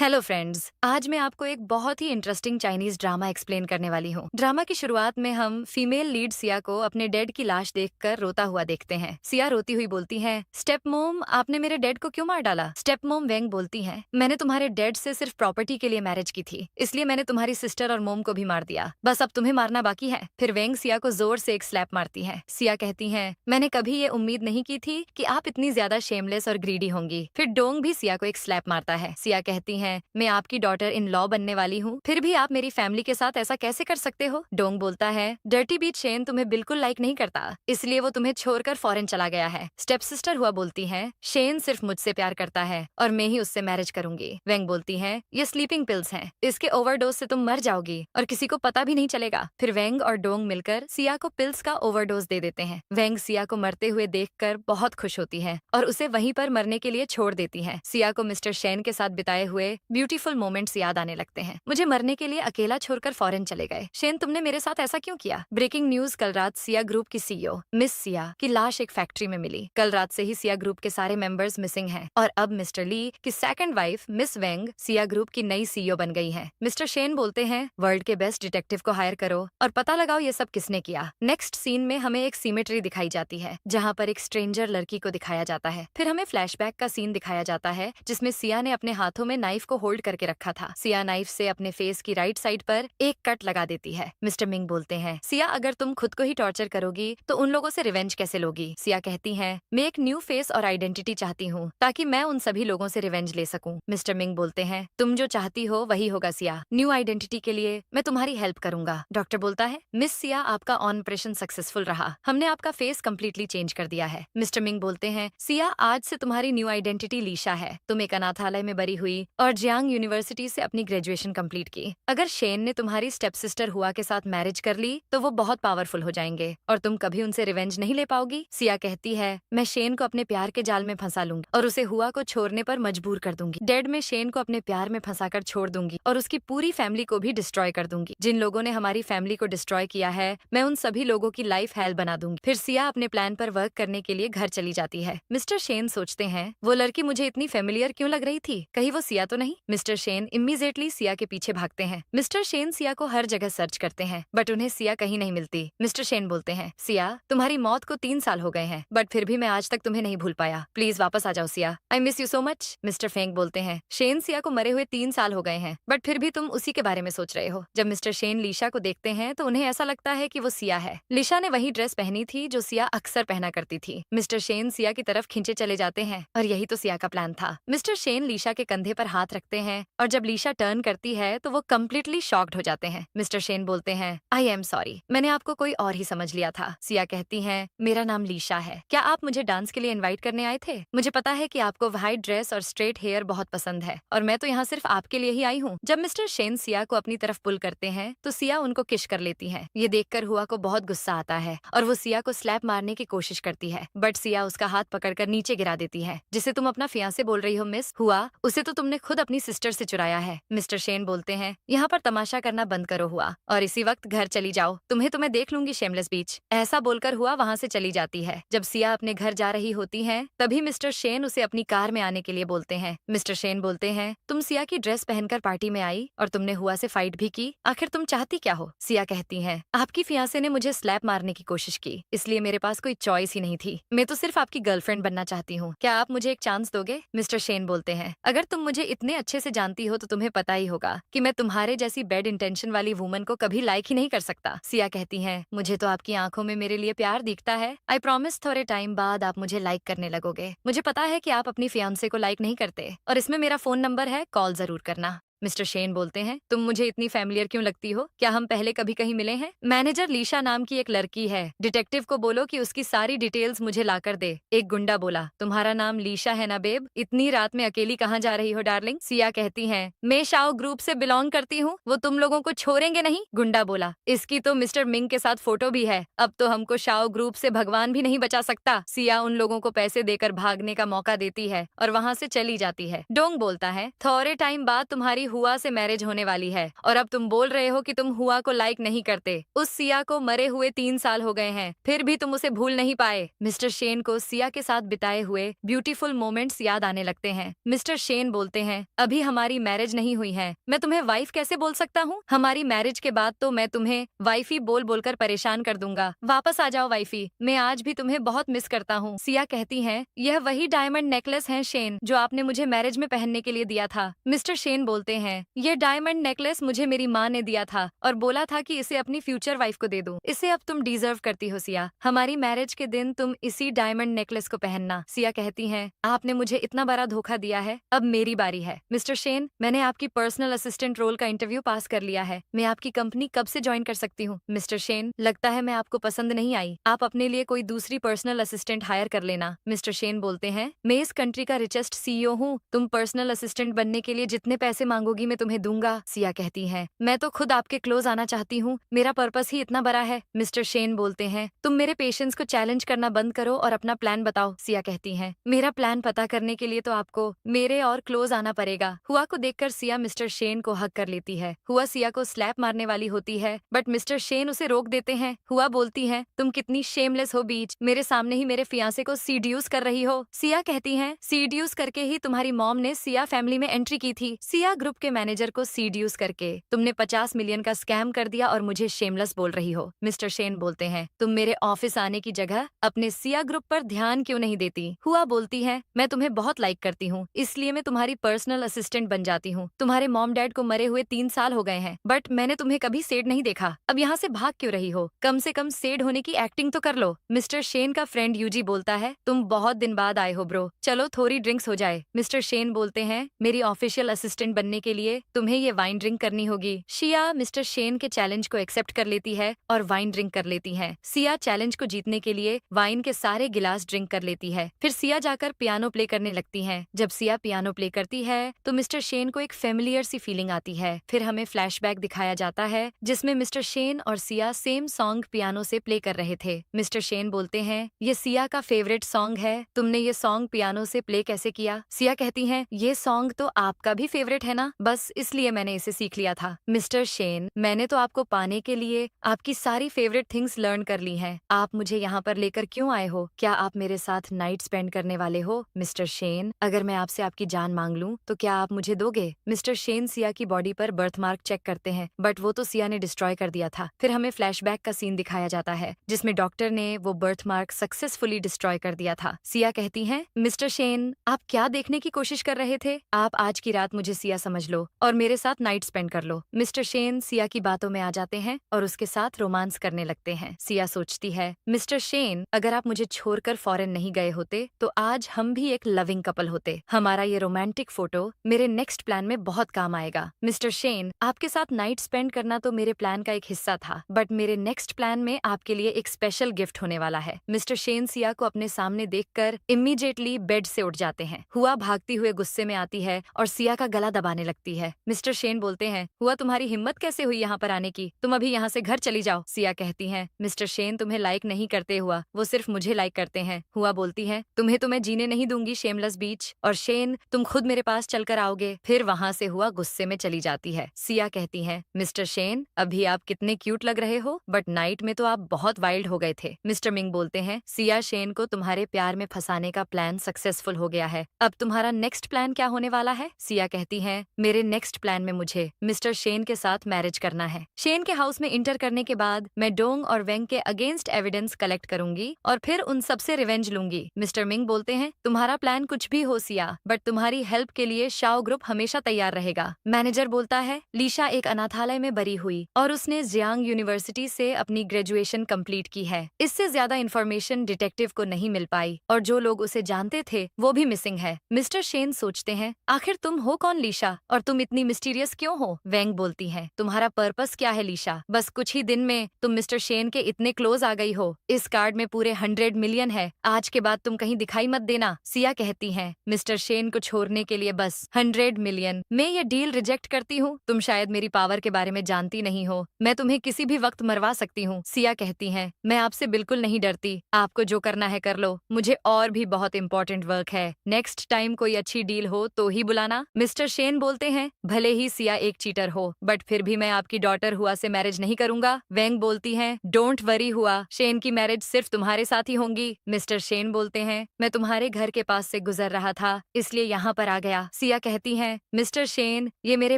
Hello friends, आज मैं आपको एक बहुत ही इंटरेस्टिंग चाइनीज ड्रामा एक्सप्लेन करने वाली हूँ। ड्रामा की शुरुआत में हम फीमेल लीड सिया को अपने डेड की लाश देखकर रोता हुआ देखते हैं। सिया रोती हुई बोलती है, स्टेप मोम, आपने मेरे डेड को क्यों मार डाला? स्टेप मोम वेंग बोलती है, मैंने तुम्हारे डेड से सिर्फ प्रॉपर्टी के लिए मैरिज की थी, इसलिए मैंने तुम्हारी सिस्टर और मोम को भी मार दिया। बस अब तुम्हें मारना बाकी है। फिर वेंग सिया को जोर से एक स्लैप मारती है। सिया कहती है, मैंने कभी ये उम्मीद नहीं की थी कि आप इतनी ज्यादा शेमलेस और ग्रीडी होंगी। फिर डोंग भी सिया को एक स्लैप मारता है। सिया कहती है, मैं आपकी डॉटर इन लॉ बनने वाली हूँ, फिर भी आप मेरी फैमिली के साथ ऐसा कैसे कर सकते हो? डोंग बोलता है, डर्टी बीच शेन तुम्हें बिल्कुल लाइक नहीं करता, इसलिए वो तुम्हें छोड़कर फॉरेन चला गया है। स्टेप सिस्टर हुआ बोलती है, शेन सिर्फ मुझसे प्यार करता है और मैं ही उससे मैरिज करूंगी। वेंग बोलती है, ये स्लीपिंग पिल्स हैं, इसके ओवरडोज से तुम मर जाओगी और किसी को पता भी नहीं चलेगा। फिर वेंग और डोंग मिलकर सिया को पिल्स का ओवरडोज दे देते हैं। वेंग सिया को मरते हुए देखकर बहुत खुश होती है और उसे वहीं पर मरने के लिए छोड़ देती है। सिया को मिस्टर शेन के साथ बिताए हुए ब्यूटीफुल मोमेंट्स याद आने लगते हैं। मुझे मरने के लिए अकेला छोड़कर फॉरेन चले गए। शेन, तुमने मेरे साथ ऐसा क्यों किया? ब्रेकिंग न्यूज, कल रात सिया ग्रुप की सीईओ मिस सिया की लाश एक फैक्ट्री में मिली। कल रात से ही सिया ग्रुप के सारे मेंबर्स मिसिंग हैं और अब मिस्टर ली की सेकंड वाइफ मिस वेंग सिया ग्रुप की नई सीईओ बन गई है। मिस्टर शेन बोलते हैं, वर्ल्ड के बेस्ट डिटेक्टिव को हायर करो और पता लगाओ ये सब किसने किया। नेक्स्ट सीन में हमें एक सीमेट्री दिखाई जाती है जहाँ पर एक स्ट्रेंजर लड़की को दिखाया जाता है। फिर हमें फ्लैशबैक का सीन दिखाया जाता है जिसमें सिया ने अपने हाथों में नाइफ को होल्ड करके रखा था। सिया नाइफ से अपने फेस की राइट साइड पर एक कट लगा देती है। मिस्टर मिंग बोलते हैं, सिया, अगर तुम खुद को ही टॉर्चर करोगी तो उन लोगों से रिवेंज कैसे लोगी? सिया कहती है, मैं एक न्यू फेस और आइडेंटिटी चाहती हूँ ताकि मैं उन सभी लोगों से रिवेंज ले सकूं। मिस्टर मिंग बोलते हैं, तुम जो चाहती हो वही होगा सिया, न्यू आइडेंटिटी के लिए मैं तुम्हारी हेल्प करूंगा। डॉक्टर बोलता है, मिस सिया, आपका ऑपरेशन सक्सेसफुल रहा, हमने आपका फेस कम्प्लीटली चेंज कर दिया है। मिस्टर मिंग बोलते हैं, सिया, आज से तुम्हारी न्यू आइडेंटिटी लीशा है। तुम एक अनाथालय में बरी हुई और जियांग यूनिवर्सिटी से अपनी ग्रेजुएशन कंप्लीट की। अगर शेन ने तुम्हारी स्टेप सिस्टर हुआ के साथ मैरिज कर ली तो वो बहुत पावरफुल हो जाएंगे और तुम कभी उनसे रिवेंज नहीं ले पाओगी। सिया कहती है, मैं शेन को अपने प्यार के जाल में फंसा लूंगी और उसे हुआ को छोड़ने पर मजबूर कर दूंगी। डेड में शेन को अपने प्यार में फंसाकर छोड़ दूंगी और उसकी पूरी फैमिली को भी डिस्ट्रॉय कर दूंगी। जिन लोगों ने हमारी फैमिली को डिस्ट्रॉय किया है, मैं उन सभी लोगों की लाइफ हेल बना दूंगी। फिर सिया अपने प्लान पर वर्क करने के लिए घर चली जाती है। मिस्टर शेन सोचते हैं, वो लड़की मुझे इतनी फेमिलियर क्यों लग रही थी, कहीं वो सिया तो नहीं? मिस्टर शेन इमीडिएटली सिया के पीछे भागते हैं। मिस्टर शेन सिया को हर जगह सर्च करते हैं बट उन्हें सिया कहीं नहीं मिलती। मिस्टर शेन बोलते हैं, सिया, तुम्हारी मौत को 3 साल हो गए हैं बट फिर भी मैं आज तक तुम्हें नहीं भूल पाया, प्लीज वापस आ जाओ Siya, I miss you so much. Mister Feng बोलते हैं, शेन, सिया को मरे हुए 3 साल हो गए हैं बट फिर भी तुम उसी के बारे में सोच रहे हो। जब मिस्टर शेन लीशा को देखते हैं तो उन्हें ऐसा लगता है कि वो सिया है। लीशा ने वही ड्रेस पहनी थी जो सिया अक्सर पहना करती थी। मिस्टर शेन सिया की तरफ खींचे चले जाते हैं और यही तो सिया का प्लान था। मिस्टर शेन लीशा के कंधे पर हाथ रखते हैं और जब लीशा टर्न करती है तो वो कम्प्लीटली शॉक्ड हो जाते हैं। मिस्टर शेन बोलते हैं, आई एम सॉरी, मैंने आपको कोई और ही समझ लिया था। सिया कहती है, मेरा नाम लीशा है, क्या आप मुझे डांस के लिए इनवाइट करने आए थे? मुझे पता है कि आपको व्हाइट ड्रेस और स्ट्रेट हेयर बहुत पसंद है और मैं तो यहाँ सिर्फ आपके लिए ही आई हूँ। जब मिस्टर शेन सिया को अपनी तरफ पुल करते हैं तो सिया उनको किश कर लेती है। ये देखकर हुआ को बहुत गुस्सा आता है और वो सिया को स्लैप मारने की कोशिश करती है बट सिया उसका हाथ पकड़कर नीचे गिरा देती है। जिसे तुम अपना फियांसे बोल रही हो मिस हुआ, उसे तो तुमने खुद अपनी सिस्टर से चुराया है। मिस्टर शेन बोलते हैं, यहाँ पर तमाशा करना बंद करो हुआ और इसी वक्त घर चली जाओ, तुम्हें देख लूंगी शेमलेस बीच। ऐसा बोलकर हुआ वहाँ से चली जाती है। जब सिया अपने घर जा रही होती है तभी मिस्टर शेन उसे अपनी कार में आने के लिए बोलते हैं। मिस्टर शेन बोलते हैं, तुम सिया की ड्रेस पहनकर पार्टी में आई और तुमने हुआ से फाइट भी की, आखिर तुम चाहती क्या हो? सिया कहती है, आपकी फियांसे ने मुझे स्लैप मारने की कोशिश की, इसलिए मेरे पास कोई चॉइस ही नहीं थी, मैं तो सिर्फ आपकी गर्लफ्रेंड बनना चाहती हूँ, क्या आप मुझे एक चांस दोगे? मिस्टर शेन बोलते हैं, अगर तुम मुझे इतने अच्छे से जानती हो तो तुम्हें पता ही होगा कि मैं तुम्हारे जैसी बैड इंटेंशन वाली वुमन को कभी लाइक ही नहीं कर सकता। सिया कहती है, मुझे तो आपकी आंखों में मेरे लिए प्यार दिखता है, आई प्रॉमिस थोड़े टाइम बाद आप मुझे लाइक करने लगोगे। मुझे पता है कि आप अपनी फियांसे को लाइक नहीं करते और इसमें मेरा फोन नंबर है, कॉल जरूर करना। मिस्टर शेन बोलते हैं, तुम मुझे इतनी फैमिलियर क्यों लगती हो, क्या हम पहले कभी कहीं मिले हैं? मैनेजर लीशा नाम की एक लड़की है, डिटेक्टिव को बोलो कि उसकी सारी डिटेल्स मुझे लाकर दे। एक गुंडा बोला, तुम्हारा नाम लीशा है ना बेब, इतनी रात में अकेली कहाँ जा रही हो डार्लिंग? सिया कहती है, मैं शाओ ग्रुप से बिलोंग करती हूँ, वो तुम लोगों को छोड़ेंगे नहीं। गुंडा बोला, इसकी तो मिस्टर मिंग के साथ फोटो भी है, अब तो हमको शाओ ग्रुप से भगवान भी नहीं बचा सकता। सिया उन लोगों को पैसे देकर भागने का मौका देती है और वहाँ से चली जाती है। डोंग बोलता है, थोड़े टाइम बाद तुम्हारी हुआ से मैरिज होने वाली है और अब तुम बोल रहे हो कि तुम हुआ को लाइक नहीं करते। उस सिया को मरे हुए 3 साल हो गए हैं, फिर भी तुम उसे भूल नहीं पाए। मिस्टर शेन को सिया के साथ बिताए हुए ब्यूटीफुल मोमेंट्स याद आने लगते हैं। मिस्टर शेन बोलते हैं, अभी हमारी मैरिज नहीं हुई है, मैं तुम्हें वाइफ कैसे बोल सकता हूँ? हमारी मैरिज के बाद तो मैं तुम्हें वाइफी बोल बोलकर परेशान कर दूंगा। वापस आ जाओ वाइफी, मैं आज भी तुम्हें बहुत मिस करता हूँ। सिया कहती है, यह वही डायमंड नेकलेस है शेन जो आपने मुझे मैरिज में पहनने के लिए दिया था। मिस्टर शेन बोलते हैं, यह डायमंड नेकलेस मुझे मेरी माँ ने दिया था और बोला था कि इसे अपनी फ्यूचर वाइफ को दे दूं। इसे अब तुम डिजर्व करती हो सिया। हमारी मैरिज के दिन तुम इसी डायमंड नेकलेस को पहनना। सिया कहती है, आपने मुझे इतना बड़ा धोखा दिया है, अब मेरी बारी है। मिस्टर शेन, मैंने आपकी पर्सनल असिस्टेंट रोल का इंटरव्यू पास कर लिया है, मैं आपकी कंपनी कब से ज्वाइन कर सकती हूँ? मिस्टर शेन, लगता है मैं आपको पसंद नहीं आई, आप अपने लिए कोई दूसरी पर्सनल असिस्टेंट हायर कर लेना। मिस्टर शेन बोलते हैं, मैं इस कंट्री का रिचेस्ट सीईओ हूँ, तुम पर्सनल असिस्टेंट बनने के लिए जितने पैसे मांगोगी मैं तुम्हें दूंगा। सिया कहती है, मैं तो खुद आपके क्लोज आना चाहती हूँ, मेरा पर्पस ही इतना बड़ा है। मिस्टर शेन बोलते हैं, तुम मेरे पेशेंस को चैलेंज करना बंद करो और अपना प्लान बताओ। सिया कहती है, मेरा प्लान पता करने के लिए तो आपको मेरे और क्लोज आना पड़ेगा। हुआ को देखकर सिया मिस्टर शेन को हक कर लेती है। हुआ सिया को स्लैप मारने वाली होती है, बट मिस्टर शेन उसे रोक देते हैं। हुआ बोलती है, तुम कितनी शेमलेस हो बीच, मेरे सामने ही मेरे फियांसे को सीड्यूस कर रही हो। सिया कहती है, सीड्यूस करके ही तुम्हारी मॉम ने सिया फैमिली में एंट्री की थी। सिया ग्रुप के मैनेजर को सीड्यूस करके तुमने 50 मिलियन का स्कैम कर दिया और मुझे शेमलेस बोल रही हो। मिस्टर शेन बोलते हैं, तुम मेरे ऑफिस आने की जगह अपने सिया ग्रुप पर ध्यान क्यों नहीं देती? हुआ बोलती है, मैं तुम्हें बहुत लाइक करती हूँ, इसलिए मैं तुम्हारी पर्सनल असिस्टेंट बन जाती हूँ। तुम्हारे मॉम डैड को मरे हुए 3 साल हो गए हैं, बट मैंने तुम्हें कभी सेड नहीं देखा। अब यहाँ से भाग क्यों रही हो? कम से कम सेड होने की एक्टिंग तो कर लो। मिस्टर शेन का फ्रेंड यूजी बोलता है, तुम बहुत दिन बाद आए हो ब्रो, चलो थोड़ी ड्रिंक्स हो जाए। मिस्टर शेन बोलते हैं, मेरी ऑफिशियल असिस्टेंट बनने के लिए तुम्हें ये वाइन ड्रिंक करनी होगी। शिया मिस्टर शेन के चैलेंज को एक्सेप्ट कर लेती है और वाइन ड्रिंक कर लेती है। सिया चैलेंज को जीतने के लिए वाइन के सारे गिलास ड्रिंक कर लेती है। फिर सिया जाकर पियानो प्ले करने लगती है। जब सिया पियानो प्ले करती है तो मिस्टर शेन को एक फेमिलियर सी फीलिंग आती है। फिर हमें फ्लैशबैक दिखाया जाता है जिसमें मिस्टर शेन और सिया सेम सॉन्ग पियानो से प्ले कर रहे थे। मिस्टर शेन बोलते हैं, ये सिया का फेवरेट सॉन्ग है, तुमने ये सॉन्ग पियानो से प्ले कैसे किया? सिया कहती है, ये सॉन्ग तो आपका भी फेवरेट है ना, बस इसलिए मैंने इसे सीख लिया था। मिस्टर शेन, मैंने तो आपको पाने के लिए आपकी सारी फेवरेट थिंग्स लर्न कर ली हैं। आप मुझे यहाँ पर लेकर क्यों आए हो? क्या आप मेरे साथ नाइट स्पेंड करने वाले हो? मिस्टर शेन, अगर मैं आपसे आपकी जान मांग लूं तो क्या आप मुझे दोगे? मिस्टर शेन सिया की बॉडी पर बर्थमार्क चेक करते हैं, बट वो तो सिया ने डिस्ट्रॉय कर दिया था। फिर हमें फ्लैशबैक का सीन दिखाया जाता है जिसमें डॉक्टर ने वो बर्थमार्क सक्सेसफुली डिस्ट्रॉय कर दिया था। सिया कहती है, मिस्टर शेन, आप क्या देखने की कोशिश कर रहे थे? आप आज की रात मुझे सिया समझ लो और मेरे साथ नाइट स्पेंड कर लो। मिस्टर शेन सिया की बातों में आ जाते हैं और उसके साथ रोमांस करने लगते हैं। सिया सोचती है, मिस्टर शेन, अगर आप मुझे छोड़कर फॉरेन नहीं गए होते तो आज हम भी एक लविंग कपल होते। हमारा ये रोमांटिक फोटो मेरे नेक्स्ट प्लान में बहुत काम आएगा। मिस्टर शेन, आपके साथ नाइट स्पेंड करना तो मेरे प्लान का एक हिस्सा था, बट मेरे नेक्स्ट प्लान में आपके लिए एक स्पेशल गिफ्ट होने वाला है। मिस्टर शेन सिया को अपने सामने देखकर इमीडिएटली बेड से उठ जाते हैं। हुआ भागती हुए गुस्से में आती है और सिया का गला दबाने लगती है। मिस्टर शेन बोलते हैं, हुआ तुम्हारी हिम्मत कैसे हुई यहाँ पर आने की? तुम अभी यहाँ से घर चली जाओ। सिया कहती है, मिस्टर शेन तुम्हें लाइक नहीं करते हुआ, वो सिर्फ मुझे लाइक करते हैं। हुआ बोलती है, तुम्हें तो मैं जीने नहीं दूंगी शेमलेस बीच, और शेन तुम खुद मेरे पास चलकर आओगे। फिर वहाँ से हुआ गुस्से में चली जाती है। सिया कहती है, मिस्टर शेन, अभी आप कितने क्यूट लग रहे हो, बट नाइट में तो आप बहुत वाइल्ड हो गए थे। मिस्टर मिंग बोलते हैं, सिया शेन को तुम्हारे प्यार में फंसाने का प्लान सक्सेसफुल हो गया है, अब तुम्हारा नेक्स्ट प्लान क्या होने वाला है? सिया कहती है, मेरे नेक्स्ट प्लान में मुझे मिस्टर शेन के साथ मैरिज करना है। शेन के हाउस में इंटर करने के बाद मैं डोंग और वेंग के अगेंस्ट एविडेंस कलेक्ट करूंगी और फिर उन सबसे रिवेंज लूंगी। मिस्टर मिंग बोलते हैं, तुम्हारा प्लान कुछ भी हो सिया, बट तुम्हारी हेल्प के लिए शाओ ग्रुप हमेशा तैयार रहेगा। मैनेजर बोलता है, लीशा एक अनाथालय में बरी हुई और उसने जियांग यूनिवर्सिटी से अपनी ग्रेजुएशन कंप्लीट की है। इससे ज्यादा इन्फॉर्मेशन डिटेक्टिव को नहीं मिल पाई और जो लोग उसे जानते थे वो भी मिसिंग है। मिस्टर शेन सोचते हैं, आखिर तुम हो कौन लीशा, और तुम इतनी मिस्टीरियस क्यों हो? वेंग बोलती है, तुम्हारा पर्पस क्या है लीशा? बस कुछ ही दिन में तुम मिस्टर शेन के इतने क्लोज आ गई हो। इस कार्ड में पूरे 100 मिलियन है, आज के बाद तुम कहीं दिखाई मत देना। सिया कहती है, मिस्टर शेन को छोड़ने के लिए बस 100 मिलियन, मैं ये डील रिजेक्ट करती हूँ। तुम शायद मेरी पावर के बारे में जानती नहीं हो, मैं तुम्हें किसी भी वक्त मरवा सकती हूँ। सिया कहती है, मैं आपसे बिल्कुल नहीं डरती, आपको जो करना है कर लो, मुझे और भी बहुत इंपॉर्टेंट वर्क है। नेक्स्ट टाइम कोई अच्छी डील हो तो ही बुलाना। मिस्टर शेन बोलते बोलते हैं, भले ही सिया एक चीटर हो, बट फिर भी मैं आपकी डॉटर हुआ से मैरिज नहीं करूंगा। वेंग बोलती है, डोंट वरी हुआ, शेन की मैरिज सिर्फ तुम्हारे साथ ही होंगी। मिस्टर शेन बोलते हैं, मैं तुम्हारे घर के पास से गुजर रहा था, इसलिए यहाँ पर आ गया। सिया कहती है, मिस्टर शेन, ये मेरे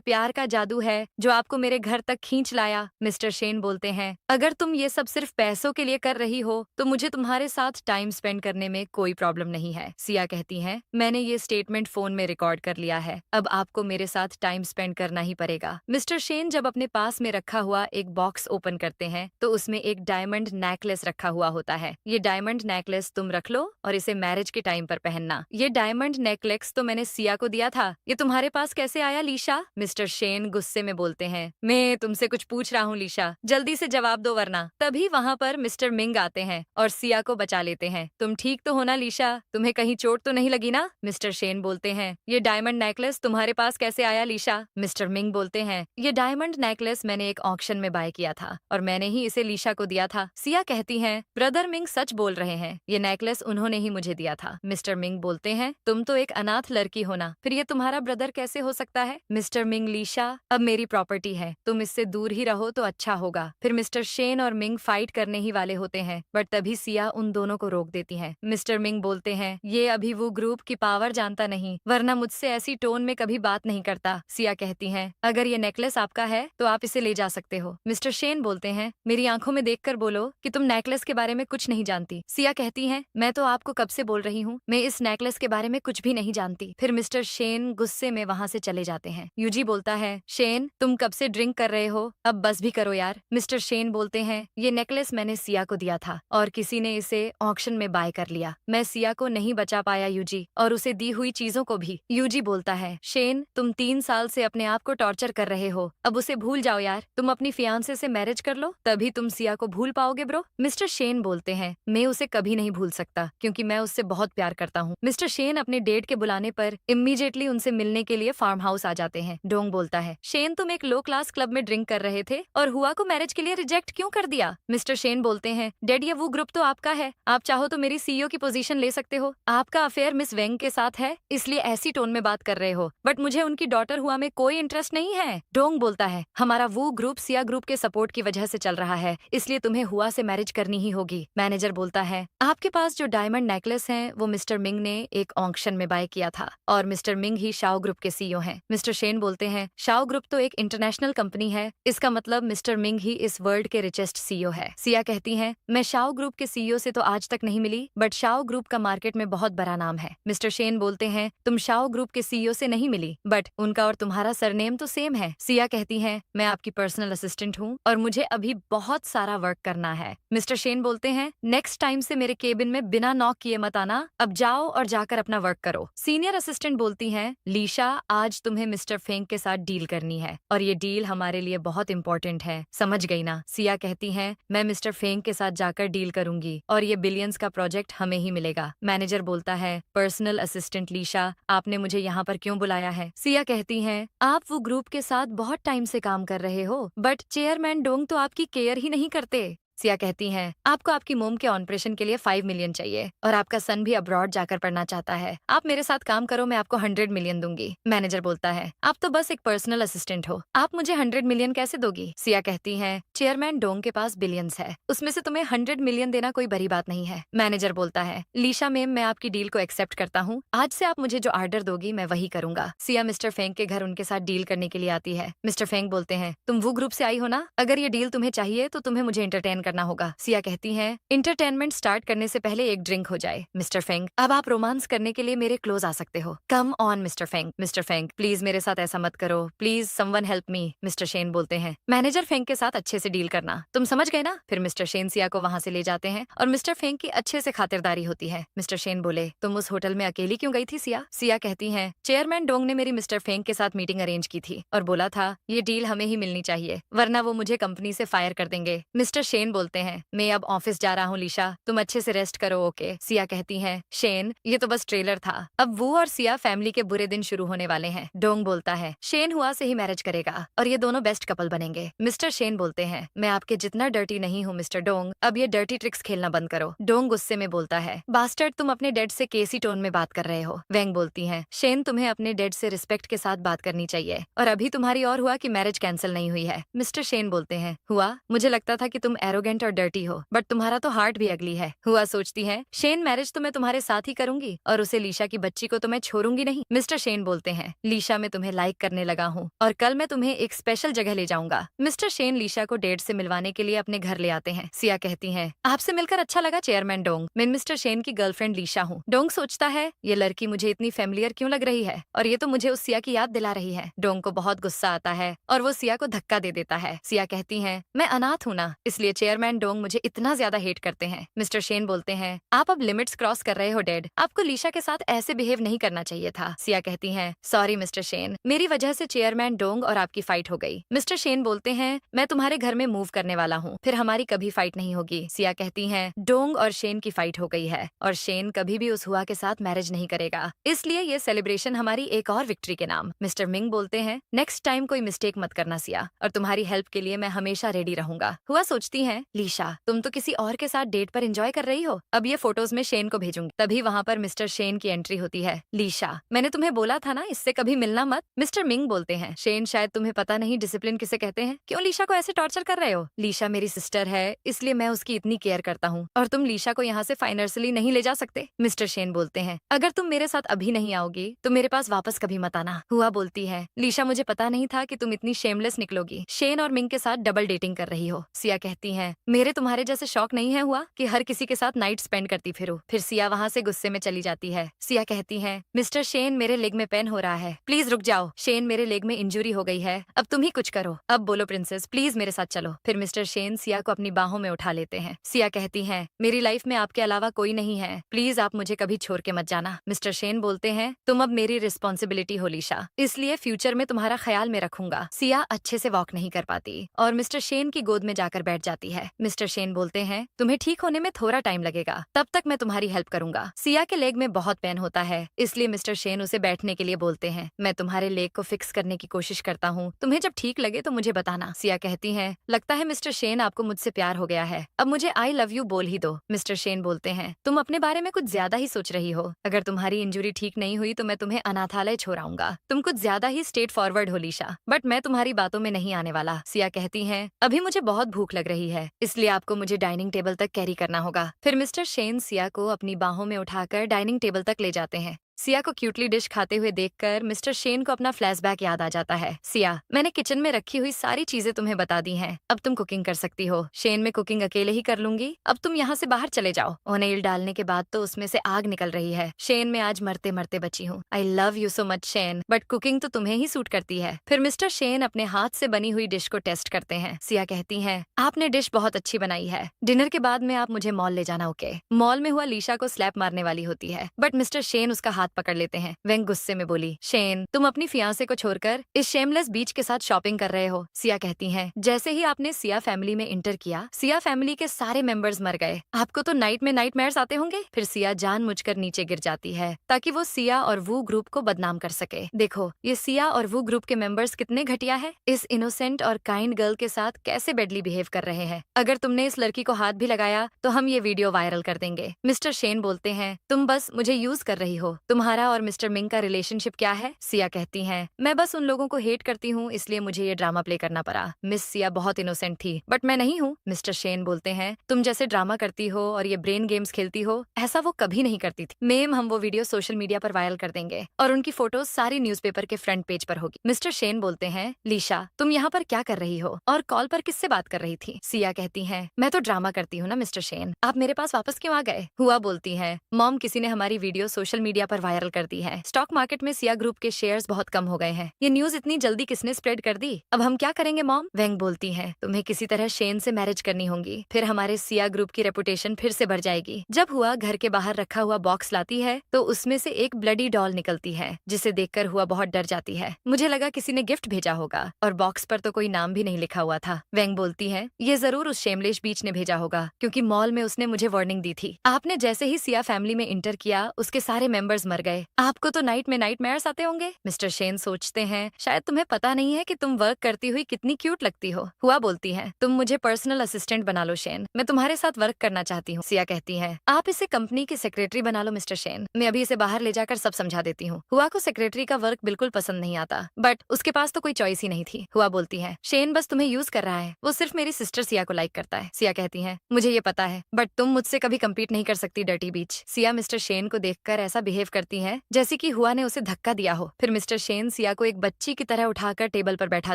प्यार का जादू है जो आपको मेरे घर तक खींच लाया। मिस्टर शेन बोलते हैं, अगर तुम ये सब सिर्फ पैसों के लिए कर रही हो तो मुझे तुम्हारे साथ टाइम स्पेंड करने में कोई प्रॉब्लम नहीं है। सिया कहती है, मैंने ये स्टेटमेंट फोन में रिकॉर्ड कर लिया है, अब आपको मेरे साथ टाइम स्पेंड करना ही पड़ेगा। मिस्टर शेन जब अपने पास में रखा हुआ एक बॉक्स ओपन करते हैं तो उसमें एक डायमंड नेकलेस रखा हुआ होता है। ये डायमंड नेकलेस तुम रख लो और इसे मैरिज के टाइम पर पहनना। ये डायमंड नेकलेस तो मैंने सिया को दिया था, ये तुम्हारे पास कैसे आया लीशा? मिस्टर शेन गुस्से में बोलते हैं, मैं तुमसे कुछ पूछ रहा हूँ लीशा, जल्दी से जवाब दो वरना। तभी वहाँ पर मिस्टर मिंग आते हैं और सिया को बचा लेते हैं। तुम ठीक तो हो ना लीशा, तुम्हें कहीं चोट तो नहीं लगी ना? मिस्टर शेन बोलते हैं, ये डायमंड नेकलेस तुम्हारे पास कैसे आया लीशा? मिस्टर मिंग बोलते हैं, ये डायमंड नेकलेस मैंने एक ऑक्शन में बाय किया था और मैंने ही इसे लीशा को दिया था। सिया कहती है, ब्रदर मिंग सच बोल रहे हैं, ये नेकलेस उन्होंने ही मुझे दिया था। मिस्टर मिंग बोलते हैं, तुम तो एक अनाथ लड़की हो ना, फिर ये तुम्हारा ब्रदर कैसे हो सकता है? मिस्टर मिंग, लीशा अब मेरी प्रॉपर्टी है, तुम इससे दूर ही रहो तो अच्छा होगा। फिर मिस्टर शेन और मिंग फाइट करने ही वाले होते हैं, बट तभी सिया उन दोनों को रोक देती है। मिस्टर मिंग बोलते हैं, ये अभी वो ग्रुप की पावर जानता नहीं, वरना मुझसे ऐसी टोन में कभी बात नहीं करता। सिया कहती है, अगर ये नेकलेस आपका है तो आप इसे ले जा सकते हो। मिस्टर शेन बोलते हैं, मेरी आंखों में देखकर बोलो कि तुम नेकलेस के बारे में कुछ नहीं जानती। सिया कहती है, मैं तो आपको कब से बोल रही हूँ, मैं इस नेकलेस के बारे में कुछ भी नहीं जानती। फिर मिस्टर शेन गुस्से में वहाँ से चले जाते हैं। यूजी बोलता है, शेन तुम कब से ड्रिंक कर रहे हो, अब बस भी करो यार। मिस्टर शेन बोलते हैं, ये नेकलेस मैंने सिया को दिया था और किसी ने इसे ऑक्शन में बाय कर लिया। मैं सिया को नहीं बचा पाया यूजी, और उसे दी हुई चीजों को भी। यूजी बोलता है, शेन तुम 3 साल से अपने आप को टॉर्चर कर रहे हो, अब उसे भूल जाओ यार, तुम अपनी फियांसे से मैरिज कर लो, तभी तुम सिया को भूल पाओगे ब्रो। मिस्टर शेन बोलते हैं, मैं उसे कभी नहीं भूल सकता क्योंकि मैं उससे बहुत प्यार करता हूँ। मिस्टर शेन अपने डेट के बुलाने पर इमीडिएटली उनसे मिलने के लिए फार्म हाउस आ जाते हैं। डोंग बोलता है, शेन तुम एक लो क्लास क्लब में ड्रिंक कर रहे थे और हुआ को मैरिज के लिए रिजेक्ट क्यों कर दिया? मिस्टर शेन बोलते हैं, डैड ये वो ग्रुप तो आपका है, आप चाहो तो मेरी सीईओ की पोजीशन ले सकते हो। आपका अफेयर मिस वेंग के साथ है, इसलिए ऐसी टोन में बात कर रहे हो, बट मुझे उनकी डॉटर हुआ में कोई इंटरेस्ट नहीं है। डोंग बोलता है, हमारा वो ग्रुप सिया ग्रुप के सपोर्ट की वजह से चल रहा है, इसलिए तुम्हें हुआ से मैरिज करनी ही होगी। मैनेजर बोलता है, आपके पास जो डायमंड नेकलेस है वो मिस्टर मिंग ने एक ऑक्शन में बाय किया था और मिस्टर मिंग ही शाओ ग्रुप के सीईओ हैं। मिस्टर शेन बोलते हैं, शाओ ग्रुप तो एक इंटरनेशनल कंपनी है, इसका मतलब मिस्टर मिंग ही इस वर्ल्ड के रिचेस्ट सीईओ है। सिया कहती हैं, मैं शाओ ग्रुप के सीईओ से तो आज तक नहीं मिली, बट शाओ ग्रुप का मार्केट में बहुत बड़ा नाम है। मिस्टर शेन बोलते हैं, तुम शाओ ग्रुप के सीईओ से नहीं मिली, बट उनका और तुम्हारा सरनेम तो सेम है। सिया कहती है, मैं आपकी पर्सनल असिस्टेंट हूँ और मुझे अभी बहुत सारा वर्क करना है। मिस्टर शेन बोलते हैं, नेक्स्ट टाइम से मेरे केबिन में बिना नॉक किए मत आना, अब जाओ और जाकर अपना वर्क करो। सीनियर असिस्टेंट बोलती हैं, लीशा आज तुम्हें मिस्टर फेंग के साथ डील करनी है और ये डील हमारे लिए बहुत इंपॉर्टेंट है, समझ गई ना? सिया कहती हैं, मैं मिस्टर फेंग के साथ जाकर डील करूंगी और ये बिलियंस का प्रोजेक्ट हमें ही मिलेगा। मैनेजर बोलता है, पर्सनल असिस्टेंट लीशा, आपने मुझे यहाँ पर क्यों बुलाया है? सिया कहती हैं, आप वो ग्रुप के साथ बहुत टाइम से काम कर रहे हो, बट चेयरमैन डोंग तो आपकी केयर ही नहीं करते। सिया कहती हैं, आपको आपकी मोम के ऑपरेशन के लिए 5 मिलियन चाहिए और आपका सन भी अब्रॉड जाकर पढ़ना चाहता है। आप मेरे साथ काम करो, मैं आपको 100 मिलियन दूंगी। मैनेजर बोलता है, आप तो बस एक पर्सनल असिस्टेंट हो, आप मुझे 100 मिलियन कैसे दोगी? सिया कहती हैं, चेयरमैन डोंग के पास बिलियंस है, उसमें से तुम्हें 100 मिलियन देना कोई बड़ी बात नहीं है। मैनेजर बोलता है, लीशा मैम मैं आपकी डील को एक्सेप्ट करता हूँ, आज से आप मुझे जो ऑर्डर दोगी मैं वही करूंगा। सिया मिस्टर फेंग के घर उनके साथ डील करने के लिए आती है। मिस्टर फेंग बोलते हैं, तुम वो ग्रुप से आई हो ना, अगर ये डील तुम्हें चाहिए तो तुम्हें मुझे एंटरटेन करना होगा। सिया कहती हैं, एंटरटेनमेंट स्टार्ट करने से पहले एक ड्रिंक हो जाए। मिस्टर फेंग, अब आप रोमांस करने के लिए मेरे क्लोज आ सकते हो। Come on mister Feng. Mister Feng, please मेरे साथ ऐसा मत करो, please someone help me. Mister Shane बोलते हैं, मैनेजर फेंग के साथ अच्छे से डील करना, तुम समझ गए ना? फिर मिस्टर शेन सिया को वहाँ से ले जाते हैं और मिस्टर फेंग की अच्छे से खातिरदारी होती है। मिस्टर शेन बोले, तुम उस होटल में अकेली क्यों गई थी सिया? सिया कहती हैं, चेयरमैन डोंग ने मेरी मिस्टर फेंग के साथ मीटिंग अरेंज की थी और बोला था ये डील हमें ही मिलनी चाहिए, वरना वो मुझे कंपनी से फायर कर देंगे। मिस्टर शेन बोलते हैं, मैं अब ऑफिस जा रहा हूँ लीशा, तुम अच्छे से रेस्ट करो, ओके। सिया कहती है, शेन ये तो बस ट्रेलर था, अब वो और सिया फैमिली के बुरे दिन शुरू होने वाले हैं। डोंग बोलता है, शेन हुआ से ही मैरिज करेगा और ये दोनों बेस्ट कपल बनेंगे। मिस्टर शेन बोलते हैं, मैं आपके जितना डर्टी नहीं हूँ मिस्टर डोंग, अब ये डर्टी ट्रिक्स खेलना बंद करो। डोंग गुस्से में बोलता है, बास्टर्ड तुम अपने डेड से केसी टोन में बात कर रहे हो। वेंग बोलती है, शेन तुम्हें अपने डेड से रिस्पेक्ट के साथ बात करनी चाहिए, और अभी तुम्हारी और हुआ कि मैरिज कैंसिल नहीं हुई है। मिस्टर शेन बोलते हैं, हुआ मुझे लगता था कि तुम एरोगेंट और डर्टी हो, बट तुम्हारा तो हार्ट भी अगली है। हुआ सोचती है, शेन मैरिज तो मैं तुम्हारे साथ ही करूंगी और उसे लीशा की बच्ची को तो मैं छोड़ूंगी नहीं। मिस्टर शेन बोलते हैं, लीशा मैं तुम्हें लाइक करने लगा हूँ और कल मैं तुम्हें एक स्पेशल जगह ले जाऊंगा। मिस्टर शेन लीशा को डेट से मिलवाने के लिए अपने घर ले आते हैं। सिया कहती है, आपसे मिलकर अच्छा लगा चेयरमैन डोंग, मैं मिस्टर शेन की गर्लफ्रेंड लीशा हूँ। डोंग सोचता है, ये लड़की मुझे इतनी फेमिलियर क्यों लग रही है और ये तो मुझे उस सिया की याद दिला रही है। डोंग को बहुत गुस्सा आता है और वो सिया को धक्का दे देता है। सिया कहती है, मैं अनाथ हूँ ना, इसलिए चेयरमैन डोंग मुझे इतना ज्यादा हेट करते हैं। मिस्टर शेन बोलते हैं, आप अब लिमिट्स क्रॉस कर रहे हो डैड, आपको लीशा के साथ ऐसे बिहेव नहीं करना चाहिए था। सिया कहती है, सॉरी मिस्टर शेन, मेरी वजह से चेयरमैन डोंग और आपकी फाइट हो गई। मिस्टर शेन बोलते हैं, मैं तुम्हारे घर में मूव करने वाला हूँ, फिर हमारी कभी फाइट नहीं होगी। सिया कहती है, डोंग और शेन की फाइट हो गई है और शेन कभी भी उस हुआ के साथ मैरिज नहीं करेगा, इसलिए ये सेलिब्रेशन हमारी एक और विक्ट्री के नाम। मिस्टर मिंग बोलते हैं, नेक्स्ट टाइम कोई मिस्टेक मत करना सिया, और तुम्हारी हेल्प के लिए मैं हमेशा रेडी रहूंगा। हुआ सोचती है, लीशा तुम तो किसी और के साथ डेट पर एंजॉय कर रही हो, अब ये फोटोज में शेन को भेजूंगी। तभी वहाँ पर मिस्टर शेन की एंट्री होती है। लीशा, मैंने तुम्हें बोला था ना इससे कभी मिलना मत। मिस्टर मिंग बोलते हैं, शेन शायद तुम्हें पता नहीं डिसिप्लिन किसे कहते हैं, क्यों लीशा को ऐसे टॉर्चर कर रहे हो। लीशा मेरी सिस्टर है, इसलिए मैं उसकी इतनी केयर करता हूँ और तुम लीशा को यहाँ से फाइनेंशियली नहीं ले जा सकते। मिस्टर शेन बोलते हैं, अगर तुम मेरे साथ अभी नहीं आओगी तो मेरे पास वापस कभी मत आना। हुआ बोलती है, लीशा मुझे पता नहीं था कि तुम इतनी शेमलेस निकलोगी, शेन और मिंग के साथ डबल डेटिंग कर रही हो। सिया कहती है, मेरे तुम्हारे जैसे शौक नहीं है हुआ कि हर किसी के साथ नाइट स्पेंड करती फिरूं। फिर सिया वहाँ से गुस्से में चली जाती है। सिया कहती है, मिस्टर शेन मेरे लेग में पेन हो रहा है, प्लीज रुक जाओ। शेन मेरे लेग में इंजुरी हो गई है, अब तुम ही कुछ करो। अब बोलो प्रिंसेस, प्लीज मेरे साथ चलो। फिर मिस्टर शेन सिया को अपनी बाहों में उठा लेते हैं। सिया कहती है, मेरी लाइफ में आपके अलावा कोई नहीं है, प्लीज आप मुझे कभी छोड़ के मत जाना। मिस्टर शेन बोलते हैं, तुम अब मेरी रिस्पॉन्सिबिलिटी हो लीशा, इसलिए फ्यूचर में तुम्हारा ख्याल में रखूंगा। सिया अच्छे से वॉक नहीं कर पाती और मिस्टर शेन की गोद में जाकर बैठ जाती है। मिस्टर शेन बोलते हैं, तुम्हें ठीक होने में थोड़ा टाइम लगेगा, तब तक मैं तुम्हारी हेल्प करूंगा। सिया के लेग में बहुत पेन होता है, इसलिए मिस्टर शेन उसे बैठने के लिए बोलते हैं। मैं तुम्हारे लेग को फिक्स करने की कोशिश करता हूँ, तुम्हें जब ठीक लगे तो मुझे बताना। सिया कहती है, लगता है मिस्टर शेन आपको मुझसे प्यार हो गया है, अब मुझे आई लव यू बोल ही दो। मिस्टर शेन बोलते हैं, तुम अपने बारे में कुछ ज्यादा ही सोच रही हो, अगर तुम्हारी इंजुरी ठीक नहीं हुई तो मैं तुम्हें अनाथालय छोड़ाऊंगा। तुम कुछ ज्यादा ही स्ट्रेट फॉरवर्ड हो लीशा, बट मैं तुम्हारी बातों में नहीं आने वाला। सिया कहती है, अभी मुझे बहुत भूख लग रही है, इसलिए आपको मुझे डाइनिंग टेबल तक कैरी करना होगा। फिर मिस्टर शेन सिया को अपनी बाहों में उठाकर डाइनिंग टेबल तक ले जाते हैं। सिया को क्यूटली डिश खाते हुए देखकर मिस्टर शेन को अपना फ्लैशबैक याद आ जाता है। सिया, मैंने किचन में रखी हुई सारी चीजें तुम्हें बता दी हैं, अब तुम कुकिंग कर सकती हो। शेन, मैं कुकिंग अकेले ही कर लूंगी, अब तुम यहाँ से बाहर चले जाओ। ओनेल डालने के बाद तो उसमें से आग निकल रही है। शेन, मैं आज मरते मरते बची हूँ। I love you so much Shane, but cooking तो तुम्हें ही सूट करती है। फिर मिस्टर शेन अपने हाथ से बनी हुई डिश को टेस्ट करते हैं। सिया कहती है, आपने डिश बहुत अच्छी बनाई है, डिनर के बाद में आप मुझे मॉल ले जाना, ओके। मॉल में हुआ लीशा को स्लैप मारने वाली होती है, बट मिस्टर शेन उसका हाथ पकड़ लेते हैं। वेंग गुस्से में बोली, शेन तुम अपनी फियांसे को छोड़कर इस शेमलेस बीच के साथ शॉपिंग कर रहे हो। सिया कहती है, जैसे ही आपने सिया फैमिली में इंटर किया, सिया फैमिली के सारे मेंबर्स मर गए, आपको तो नाइट में नाइटमेयर्स आते होंगे। फिर सिया जानबूझकर नीचे गिर जाती है ताकि वो सिया और वो ग्रुप को बदनाम कर सके। देखो ये सिया और वो ग्रुप के मेंबर्स कितने घटिया है, इस इनोसेंट और काइंड गर्ल के साथ कैसे बेडली बिहेव कर रहे हैं। अगर तुमने इस लड़की को हाथ भी लगाया तो हम ये वीडियो वायरल कर देंगे। मिस्टर शेन बोलते हैं, तुम बस मुझे यूज कर रही हो, तुम्हारा और मिस्टर मिंग का रिलेशनशिप क्या है। सिया कहती है, मैं बस उन लोगों को हेट करती हूँ, इसलिए मुझे ये ड्रामा प्ले करना पड़ा। मिस सिया बहुत इनोसेंट थी, बट मैं नहीं हूँ। मिस्टर शेन बोलते हैं, तुम जैसे ड्रामा करती हो और ये ब्रेन गेम्स खेलती हो, ऐसा वो कभी नहीं करती थी। मेम, हम वो वीडियो सोशल मीडिया पर वायरल कर देंगे और उनकी फोटोज सारी न्यूज़पेपर के फ्रंट पेज पर होगी। मिस्टर शेन बोलते हैं, लीशा तुम यहाँ पर क्या कर रही हो और कॉल पर किससे बात कर रही थी। सिया कहती है, मैं तो ड्रामा करती हूँ ना मिस्टर शेन, आप मेरे पास वापस क्यों आ गए। हुआ बोलती है, मॉम किसी ने हमारी वीडियो सोशल मीडिया पर वायरल कर दी है। स्टॉक मार्केट में सिया ग्रुप के शेयर्स बहुत कम हो गए हैं। ये न्यूज इतनी जल्दी किसने स्प्रेड कर दी? अब हम क्या करेंगे मॉम? वेंग बोलती है, तुम्हें किसी तरह शेन से मैरिज करनी होगी, फिर हमारे सिया ग्रुप की रेपुटेशन फिर से बढ़ जाएगी। जब हुआ घर के बाहर रखा हुआ बॉक्स लाती है तो उसमें से एक ब्लडी डॉल निकलती है, जिसे देखकर हुआ बहुत डर जाती है। मुझे लगा किसी ने गिफ्ट भेजा होगा, और बॉक्स पर तो कोई नाम भी नहीं लिखा हुआ था। वेंग बोलती है, ये जरूर उस शेमलेश बीच ने भेजा होगा, क्योंकि मॉल में उसने मुझे वार्निंग दी थी। आपने जैसे ही सिया फैमिली में इंटर किया, उसके सारे मेंबर्स मर गए। आपको तो नाइट में नाइटमेयर्स आते होंगे। मिस्टर शेन सोचते हैं, शायद तुम्हें पता नहीं है कि तुम वर्क करती हुई कितनी क्यूट लगती हो। हुआ बोलती है, तुम मुझे पर्सनल असिस्टेंट बना लो शेन, मैं तुम्हारे साथ वर्क करना चाहती हूँ। सिया कहती है, आप इसे कंपनी की सेक्रेटरी बना लो मिस्टर शेन, मैं अभी इसे बाहर ले जाकर सब समझा देती हूँ। हुआ को सेक्रेटरी का वर्क बिल्कुल पसंद नहीं आता, बट उसके पास तो कोई चॉइस ही नहीं थी। हुआ बोलती है, शेन बस तुम्हें यूज कर रहा है, वो सिर्फ मेरी सिस्टर सिया को लाइक करता है। सिया कहती है, मुझे ये पता है, बट तुम मुझसे कभी कम्पीट नहीं कर सकती डर्टी बीच। सिया मिस्टर शेन को देखकर ऐसा बिहेव करती है जैसे कि हुआ ने उसे धक्का दिया हो। फिर मिस्टर शेन सिया को एक बच्ची की तरह उठाकर टेबल पर बैठा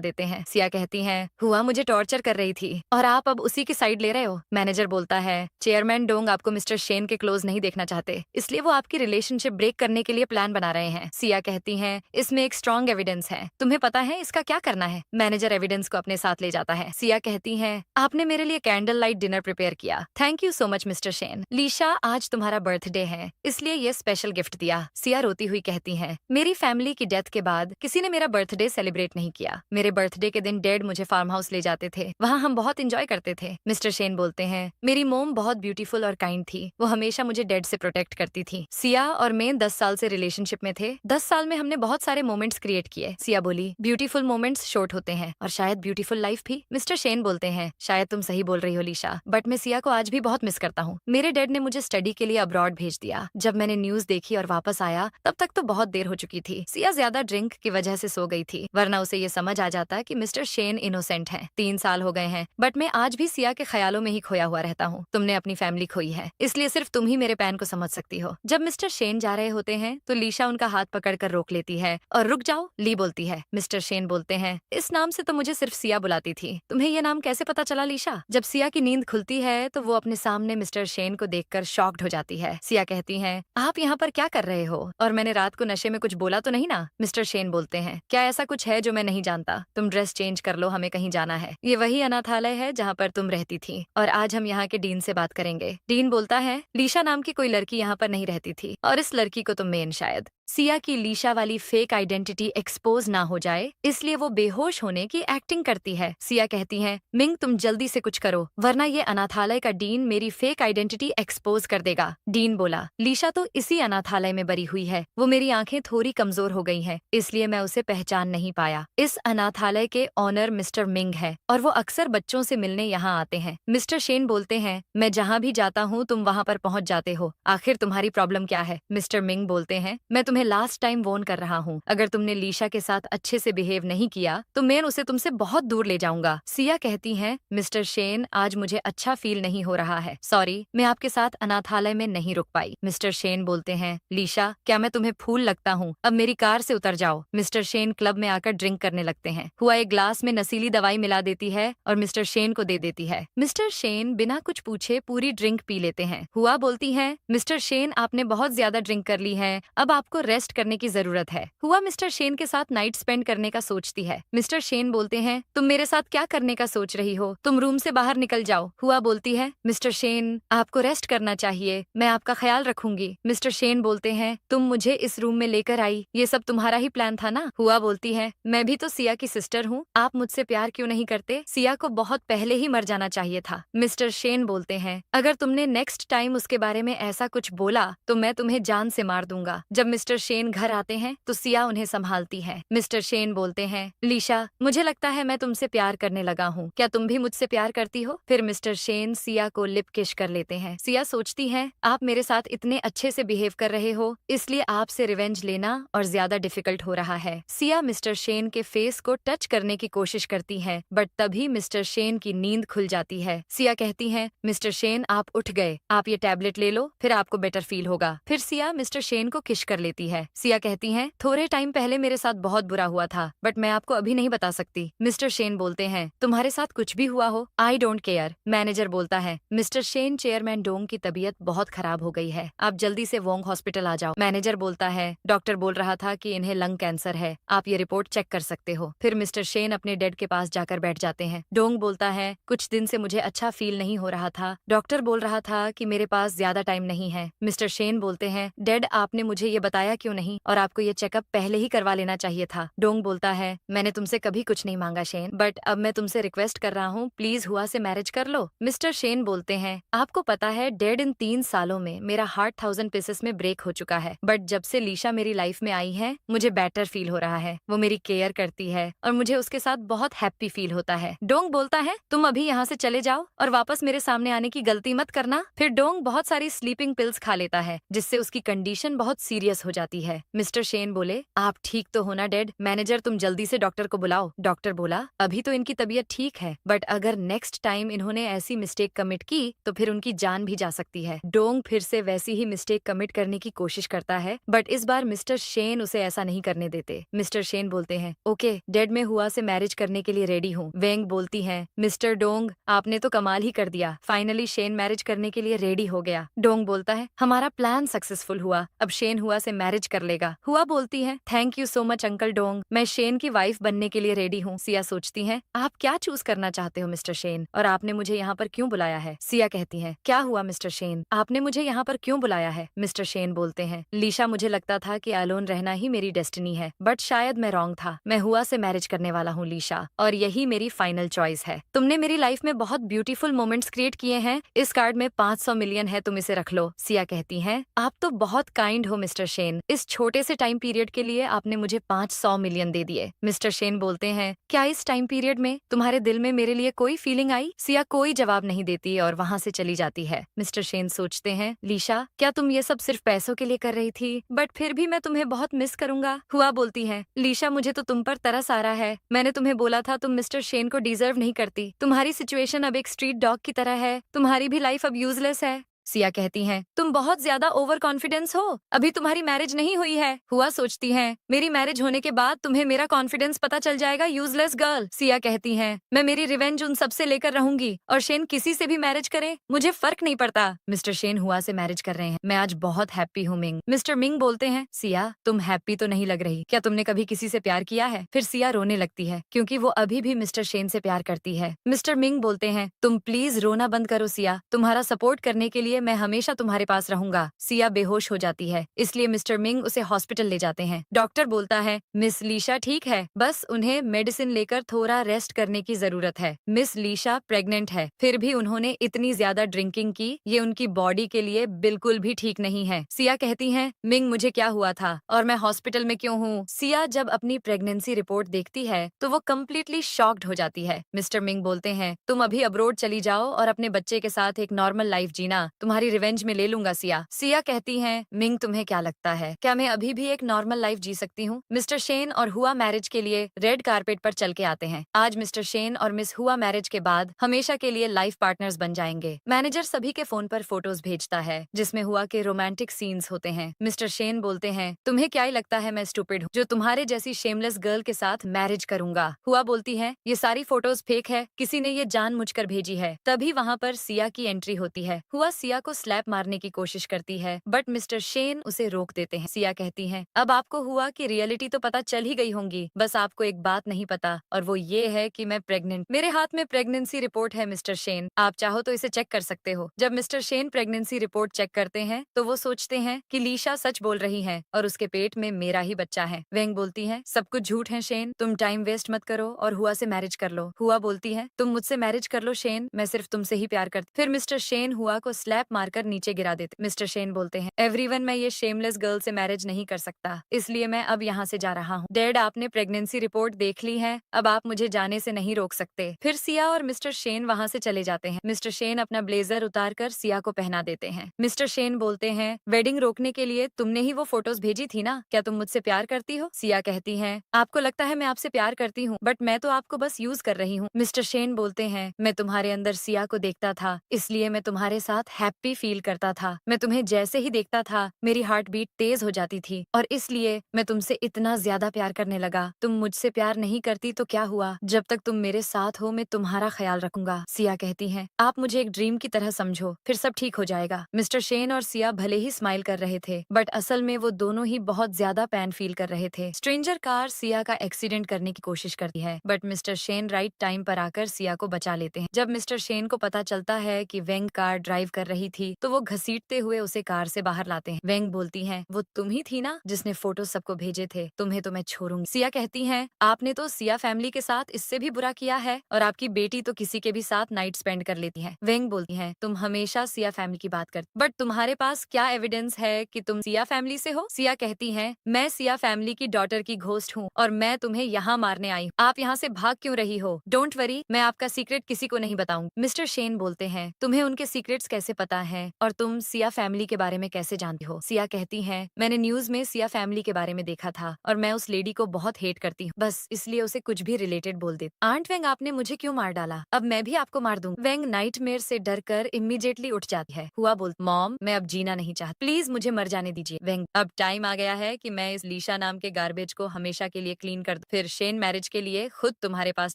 देते हैं। सिया कहती है, हुआ मुझे टॉर्चर कर रही थी और आप अब उसी की साइड ले रहे हो। मैनेजर बोलता है, चेयरमैन डोंग आपको मिस्टर शेन के क्लोज नहीं देखना चाहते, इसलिए वो आपकी रिलेशनशिप ब्रेक करने के लिए प्लान बना रहे हैं। सिया कहती है, इसमें एक स्ट्रॉन्ग एविडेंस है, तुम्हें पता है इसका क्या करना है? मैनेजर एविडेंस को अपने साथ ले जाता है। सिया कहती है, आपने मेरे लिए कैंडल लाइट डिनर प्रिपेयर किया, thank you so much mister Shane. Lisha, आज तुम्हारा बर्थडे है, इसलिए ये स्पेशल गिफ्ट दिया। सिया रोती हुई कहती है, मेरी फैमिली की डेथ के बाद किसी ने मेरा बर्थडे सेलिब्रेट नहीं किया। मेरे बर्थडे के दिन डैड मुझे फार्म हाउस ले जाते थे, वहाँ हम बहुत इंजॉय करते थे। मिस्टर शेन बोलते हैं, मेरी मोम बहुत ब्यूटीफुल और काइंड थी, वो हमेशा मुझे डैड से प्रोटेक्ट करती थी। सिया और मैं 10 साल से रिलेशनशिप में थे, 10 साल में हमने बहुत सारे मोमेंट्स क्रिएट किए। सिया बोली, ब्यूटीफुल मोमेंट्स शॉर्ट होते हैं और शायद ब्यूटीफुल लाइफ भी। मिस्टर शेन बोलते हैं, शायद तुम सही बोल रही हो लीशा, बट मैं सिया को आज भी बहुत मिस करता हूँ। मेरे डैड ने मुझे स्टडी के लिए अब्रॉड भेज दिया। जब मैंने न्यूज देखी और वापस आया, तब तक तो बहुत देर हो चुकी थी। सिया ज्यादा ड्रिंक की वजह से सो गई थी, वरना उसे ये समझ आ जाता कि मिस्टर शेन इनोसेंट है। 3 साल हो गए हैं, बट मैं आज भी सिया के ख्यालों में ही खोया हुआ रहता हूँ। तुमने अपनी फैमिली खोई है, इसलिए सिर्फ तुम ही मेरे पैन को समझ सकती हो। जब मिस्टर शेन जा रहे होते हैं तो लीशा उनका हाथ पकड़कर रोक लेती है और रुक जाओ, ली बोलती है। मिस्टर शेन बोलते हैं, इस नाम से तो मुझे सिर्फ सिया बुलाती थी, तुम्हें ये नाम कैसे पता चला लीशा? जब सिया की नींद खुलती है तो वो अपने सामने मिस्टर शेन को देखकर शॉक्ड हो जाती है। सिया कहती है, आप यहाँ पर क्या कर रहे हो, और मैंने रात को नशे में कुछ बोला तो नहीं ना? मिस्टर शेन बोलते हैं, क्या ऐसा कुछ है जो मैं नहीं जानता? तुम ड्रेस चेंज कर लो, हमें कहीं जाना है। ये वही अनाथालय है जहाँ पर तुम रहती थी, और आज हम यहाँ के डीन से बात करेंगे। डीन बोलता है, लीशा नाम की कोई लड़की यहाँ पर नहीं रहती थी, और इस लड़की को तुम मेन शायद। सिया की लीशा वाली फेक आइडेंटिटी एक्सपोज ना हो जाए, इसलिए वो बेहोश होने की एक्टिंग करती है। सिया कहती है, मिंग तुम जल्दी से कुछ करो, वरना ये अनाथालय का डीन मेरी फेक आइडेंटिटी एक्सपोज कर देगा। डीन बोला, लीशा तो इसी अनाथालय में बरी हुई है, वो मेरी आंखें थोड़ी कमजोर हो गई हैं, इसलिए मैं उसे पहचान नहीं पाया। इस अनाथालय के ऑनर मिस्टर मिंग है, और वो अक्सर बच्चों से मिलने यहाँ आते हैं। मिस्टर शेन बोलते हैं, मैं जहाँ भी जाता हूँ तुम वहाँ पर पहुँच जाते हो, आखिर तुम्हारी प्रॉब्लम क्या है? मिस्टर मिंग बोलते हैं, मैं तुम्हें लास्ट टाइम वॉर्न कर रहा हूँ, अगर तुमने लीशा के साथ अच्छे से बिहेव नहीं किया तो मैं उसे तुमसे बहुत दूर ले जाऊंगा। सिया कहती है, मिस्टर शेन आज मुझे अच्छा फील नहीं हो रहा है, सॉरी मैं आपके साथ अनाथालय में नहीं रुक पाई। मिस्टर शेन बोलते हैं, लीशा क्या मैं तुम्हें फूल लगता हूँ? अब मेरी कार से उतर जाओ। मिस्टर शेन क्लब में आकर ड्रिंक करने लगते हैं। हुआ एक ग्लास में नशीली दवाई मिला देती है और मिस्टर शेन को दे देती है। मिस्टर शेन बिना कुछ पूछे पूरी ड्रिंक पी लेते हैं। हुआ बोलती है, मिस्टर शेन आपने बहुत ज्यादा ड्रिंक कर ली है, अब आपको रेस्ट करने की जरूरत है। हुआ मिस्टर शेन के साथ नाइट स्पेंड करने का सोचती है। मिस्टर शेन बोलते हैं, तुम मेरे साथ क्या करने का सोच रही हो? तुम रूम से बाहर निकल जाओ। हुआ बोलती है, मिस्टर शेन आपको रेस्ट करना चाहिए, मैं आपका ख्याल रखूंगी। मिस्टर शेन बोलते हैं, तुम मुझे इस रूम में लेकर आई, ये सब तुम्हारा ही प्लान था ना? हुआ बोलती है, मैं भी तो सिया की सिस्टर हूँ, आप मुझसे प्यार क्यों नहीं करते? सिया को बहुत पहले ही मर जाना चाहिए था। मिस्टर शेन बोलते हैं, अगर तुमने नेक्स्ट टाइम उसके बारे में ऐसा कुछ बोला तो मैं तुम्हें जान से मार दूंगा। जब मिस्टर शेन घर आते हैं तो सिया उन्हें संभालती है। मिस्टर शेन बोलते हैं, लीशा मुझे लगता है मैं तुमसे प्यार करने लगा हूँ, क्या तुम भी मुझसे प्यार करती हो? फिर मिस्टर शेन सिया को लिप किश कर लेते हैं। सिया सोचती है, आप मेरे साथ इतने अच्छे से बिहेव कर रहे हो, इसलिए आपसे रिवेंज लेना और ज्यादा डिफिकल्ट हो रहा है। सिया मिस्टर शेन के फेस को टच करने की कोशिश करती है, बट तभी मिस्टर शेन की नींद खुल जाती है। सिया कहती है, मिस्टर शेन आप उठ गए, आप ये टैबलेट ले लो, फिर आपको बेटर फील होगा। फिर सिया मिस्टर शेन को किश कर लेती जाती है। सिया कहती है, थोड़े टाइम पहले मेरे साथ बहुत बुरा हुआ था, बट मैं आपको अभी नहीं बता सकती। मिस्टर शेन बोलते हैं, तुम्हारे साथ कुछ भी हुआ हो, आई डोंट केयर। मैनेजर बोलता है, मिस्टर शेन, चेयरमैन डोंग की तबीयत बहुत खराब हो गई है, आप जल्दी से वोंग हॉस्पिटल आ जाओ। मैनेजर बोलता है, डॉक्टर बोल रहा था कि इन्हें लंग कैंसर है, आप ये रिपोर्ट चेक कर सकते हो। फिर मिस्टर शेन अपने डेड के पास जाकर बैठ जाते हैं। डोंग बोलता है, कुछ दिन से मुझे अच्छा फील नहीं हो रहा था, डॉक्टर बोल रहा था कि मेरे पास ज्यादा टाइम नहीं है। मिस्टर शेन बोलते हैं, डेड आपने मुझे ये बताया क्यों नहीं, और आपको ये चेकअप पहले ही करवा लेना चाहिए था। डोंग बोलता है, मैंने तुमसे कभी कुछ नहीं मांगा शेन, बट अब मैं तुमसे रिक्वेस्ट कर रहा हूँ, प्लीज हुआ से मैरिज कर लो। मिस्टर शेन बोलते हैं, आपको पता है डेड इन 3 सालों में मेरा हार्ट 1000 पीसेस में ब्रेक हो चुका है, बट जब से लीशा मेरी लाइफ में आई है मुझे बेटर फील हो रहा है। वो मेरी केयर करती है और मुझे उसके साथ बहुत हैप्पी फील होता है। डोंग बोलता है, तुम अभी यहाँ से चले जाओ और वापस मेरे सामने आने की गलती मत करना। फिर डोंग बहुत सारी स्लीपिंग पिल्स खा लेता है, जिससे उसकी कंडीशन बहुत सीरियस हो जाती है। मिस्टर शेन बोले, आप ठीक तो हो ना डेड? मैनेजर, तुम जल्दी से डॉक्टर को बुलाओ। डॉक्टर बोला, अभी तो इनकी तबीयत ठीक है, बट अगर नेक्स्ट टाइम इन्होंने ऐसी मिस्टेक कमिट की तो फिर उनकी जान भी जा सकती है। डोंग फिर से वैसी ही मिस्टेक कमिट करने की कोशिश करता है, बट इस बार मिस्टर शेन उसे ऐसा नहीं करने देते। मिस्टर शेन बोलते हैं, ओके डेड, मैं हुआ से मैरिज करने के लिए रेडी हूँ। वेंग बोलती है, मिस्टर डोंग, आपने तो कमाल ही कर दिया, फाइनली शेन मैरिज करने के लिए रेडी हो गया। डोंग बोलता है, हमारा प्लान सक्सेसफुल हुआ, अब शेन हुआ से मैरिज कर लेगा। हुआ बोलती है, thank you so much uncle Dong, मैं शेन की वाइफ बनने के लिए रेडी हूँ। सिया सोचती है, आप क्या चूज करना चाहते हो मिस्टर शेन, और आपने मुझे यहाँ पर क्यों बुलाया है? सिया कहती है, क्या हुआ मिस्टर शेन, आपने मुझे यहाँ पर क्यों बुलाया है? मिस्टर शेन बोलते हैं, लीशा, मुझे लगता था कि अलोन रहना ही मेरी डेस्टिनी है, बट शायद मैं रॉन्ग था। मैं हुआ से मैरिज करने वाला हूँ लीशा, और यही मेरी फाइनल चॉइस है। तुमने मेरी लाइफ में बहुत ब्यूटीफुल मोमेंट्स क्रिएट किए हैं, इस कार्ड में 500 मिलियन है, तुम इसे रख लो। सिया कहती है, आप तो बहुत काइंड हो मिस्टर शेन, इस छोटे से टाइम पीरियड के लिए आपने मुझे 500 मिलियन दे दिए। मिस्टर शेन बोलते हैं, क्या इस टाइम पीरियड में तुम्हारे दिल में मेरे लिए कोई फीलिंग आई? सिया कोई जवाब नहीं देती और वहाँ से चली जाती है। मिस्टर शेन सोचते हैं, लीशा, क्या तुम ये सब सिर्फ पैसों के लिए कर रही थी? बट फिर भी मैं तुम्हें बहुत मिस करूंगा। हुआ बोलती है, लीशा, मुझे तो तुम पर तरस आ रहा है, मैंने तुम्हें बोला था तुम मिस्टर शेन को डिजर्व नहीं करती, तुम्हारी सिचुएशन अब एक स्ट्रीट डॉग की तरह है, तुम्हारी भी लाइफ अब यूजलेस है। सिया कहती हैं, तुम बहुत ज्यादा ओवर कॉन्फिडेंस हो, अभी तुम्हारी मैरिज नहीं हुई है। हुआ सोचती है, मेरी मैरिज होने के बाद तुम्हें मेरा कॉन्फिडेंस पता चल जाएगा, यूजलेस गर्ल। सिया कहती हैं, मैं मेरी रिवेंज उन सबसे लेकर रहूंगी, और शेन किसी से भी मैरिज करे, मुझे फर्क नहीं पड़ता। मिस्टर शेन हुआ से मैरिज कर रहे हैं, मैं आज बहुत हैप्पी हूँ मिंग। मिस्टर मिंग बोलते हैं, सिया, तुम हैप्पी तो नहीं लग रही, क्या तुमने कभी किसी से प्यार किया है? फिर सिया रोने लगती है, क्योंकि वो अभी भी मिस्टर शेन से प्यार करती है। मिस्टर मिंग बोलते हैं, तुम प्लीज रोना बंद करो सिया, तुम्हारा सपोर्ट करने के लिए मैं हमेशा तुम्हारे पास रहूंगा। सिया बेहोश हो जाती है, इसलिए मिस्टर मिंग उसे हॉस्पिटल ले जाते हैं। डॉक्टर बोलता है, मिस लीशा ठीक है, बस उन्हें मेडिसिन लेकर थोड़ा रेस्ट करने की जरूरत है। मिस लीशा प्रेग्नेंट है, फिर भी उन्होंने इतनी ज्यादा ड्रिंकिंग की, ये उनकी बॉडी के लिए बिल्कुल भी ठीक नहीं है। सिया कहती है, मिंग, मुझे क्या हुआ था और मैं हॉस्पिटल में क्यों हूँ? सिया जब अपनी प्रेगनेंसी रिपोर्ट देखती है तो वो कम्प्लीटली शॉक्ड हो जाती है। मिस्टर मिंग बोलते हैं, तुम अभी अब्रोड चली जाओ और अपने बच्चे के साथ एक नॉर्मल लाइफ जीना, तुम्हारी रिवेंज में ले लूंगा सिया। सिया कहती है, मिंग, तुम्हें क्या लगता है, क्या मैं अभी भी एक नॉर्मल लाइफ जी सकती हूँ? मिस्टर शेन और हुआ मैरिज के लिए रेड कारपेट पर चल के आते हैं। आज मिस्टर शेन और मिस हुआ मैरिज के बाद हमेशा के लिए लाइफ पार्टनर्स बन जाएंगे। मैनेजर सभी के फोन पर फोटोज भेजता है जिसमें हुआ के रोमांटिक सीन्स होते हैं। मिस्टर शेन बोलते हैं, तुम्हें क्या ही लगता है मैं स्टूपिड हूँ जो तुम्हारे जैसी शेमलेस गर्ल के साथ मैरिज करूंगा? हुआ बोलती है, ये सारी फोटोज फेक है, किसी ने ये जानबूझकर भेजी है। तभी वहाँ पर सिया की एंट्री होती है। हुआ सिया को स्लैप मारने की कोशिश करती है, बट मिस्टर शेन उसे रोक देते हैं। सिया कहती है, अब आपको हुआ कि रियलिटी तो पता चल ही गई होंगी, बस आपको एक बात नहीं पता, और वो ये है कि मैं प्रेग्नेंट। मेरे हाथ में प्रेगनेंसी रिपोर्ट है मिस्टर शेन, आप चाहो तो इसे चेक कर सकते हो। जब mister Shane pregnancy report check करते हैं तो वो सोचते हैं कि लीशा सच बोल रही है और उसके पेट में मेरा ही बच्चा है। वेंग बोलती है, सब कुछ झूठ है शेन, तुम टाइम वेस्ट मत करो और हुआ से मैरिज कर लो। हुआ बोलती है, तुम मुझसे मैरिज कर लो शेन, मैं सिर्फ तुमसे ही प्यार करती। फिर मिस्टर शेन हुआ को स्लैप मारकर नीचे गिरा देते। मिस्टर शेन बोलते हैं, एवरीवन, मैं ये शेमलेस गर्ल से मैरिज नहीं कर सकता, इसलिए मैं अब यहाँ से जा रहा हूँ। डैड, आपने प्रेगनेंसी रिपोर्ट देख ली है, अब आप मुझे जाने से नहीं रोक सकते। फिर सिया और मिस्टर शेन वहाँ से चले जाते हैं। मिस्टर शेन अपना ब्लेजर उतार कर सिया को पहना देते हैं। मिस्टर शेन बोलते हैं, वेडिंग रोकने के लिए तुमने ही वो फोटोज भेजी थी ना, क्या तुम मुझसे प्यार करती हो? सिया कहती है, आपको लगता है मैं आपसे प्यार करती हूँ, बट मैं तो आपको बस यूज कर रही हूँ। मिस्टर शेन बोलते हैं, मैं तुम्हारे अंदर सिया को देखता था, इसलिए मैं तुम्हारे साथ हैप्पी फील करता था। मैं तुम्हें जैसे ही देखता था मेरी हार्ट बीट तेज हो जाती थी और इसलिए मैं तुमसे इतना ज्यादा प्यार करने लगा। तुम मुझसे प्यार नहीं करती तो क्या हुआ, जब तक तुम मेरे साथ हो मैं तुम्हारा ख्याल रखूंगा। सिया कहती है, आप मुझे एक ड्रीम की तरह समझो, फिर सब ठीक हो जाएगा। मिस्टर शेन और सिया भले ही स्माइल कर रहे थे बट असल में वो दोनों ही बहुत ज्यादा पैन फील कर रहे थे। स्ट्रेंजर कार सिया का एक्सीडेंट करने की कोशिश करती है but mister Shane right time पर आकर सिया को बचा लेते हैं। जब मिस्टर शेन को पता चलता है कि वेंग कार ड्राइव कर रही थी तो वो घसीटते हुए उसे कार से बाहर लाते हैं। वेंग बोलती है, वो तुम ही थी ना जिसने फोटो सबको भेजे थे, तुम्हें तो मैं छोड़ूंगी। सिया कहती है, आपने तो सिया फैमिली के साथ इससे भी बुरा किया है और आपकी बेटी तो किसी के भी साथ नाइट स्पेंड कर लेती है। वेंग बोलती है, तुम हमेशा सिया फैमिली की बात करती बट तुम्हारे पास क्या एविडेंस है कि तुम सिया फैमिली से हो? सिया कहती है, मैं सिया फैमिली की डॉटर की घोस्ट हूँ और मैं तुम्हें यहाँ मारने आई हूँ। आप यहाँ से भाग क्यों रही हो? डोंट वरी, मैं आपका सीक्रेट किसी को नहीं बताऊंगी। मिस्टर शेन बोलते हैं, तुम्हें उनके सीक्रेट्स कैसे पता है और तुम सिया फैमिली के बारे में कैसे जानती हो? सिया कहती है, मैंने न्यूज में सिया फैमिली के बारे में देखा था और मैं उस लेडी को बहुत हेट करती हूँ, बस इसलिए उसे कुछ भी रिलेटेड बोल देती। आंट वेंग, आपने मुझे क्यों मार डाला? अब मैं भी आपको मार दूंगी। वेंग नाइटमेयर से डरकर इमीडिएटली उठ जाती है। हुआ बोलती, मॉम मैं अब जीना नहीं चाहती, प्लीज मुझे मर जाने दीजिए। वेंग, अब टाइम आ गया है कि मैं इस लीशा नाम के गार्बेज को हमेशा के लिए क्लीन कर दूं, फिर शेन मैरिज के लिए खुद तुम्हारे पास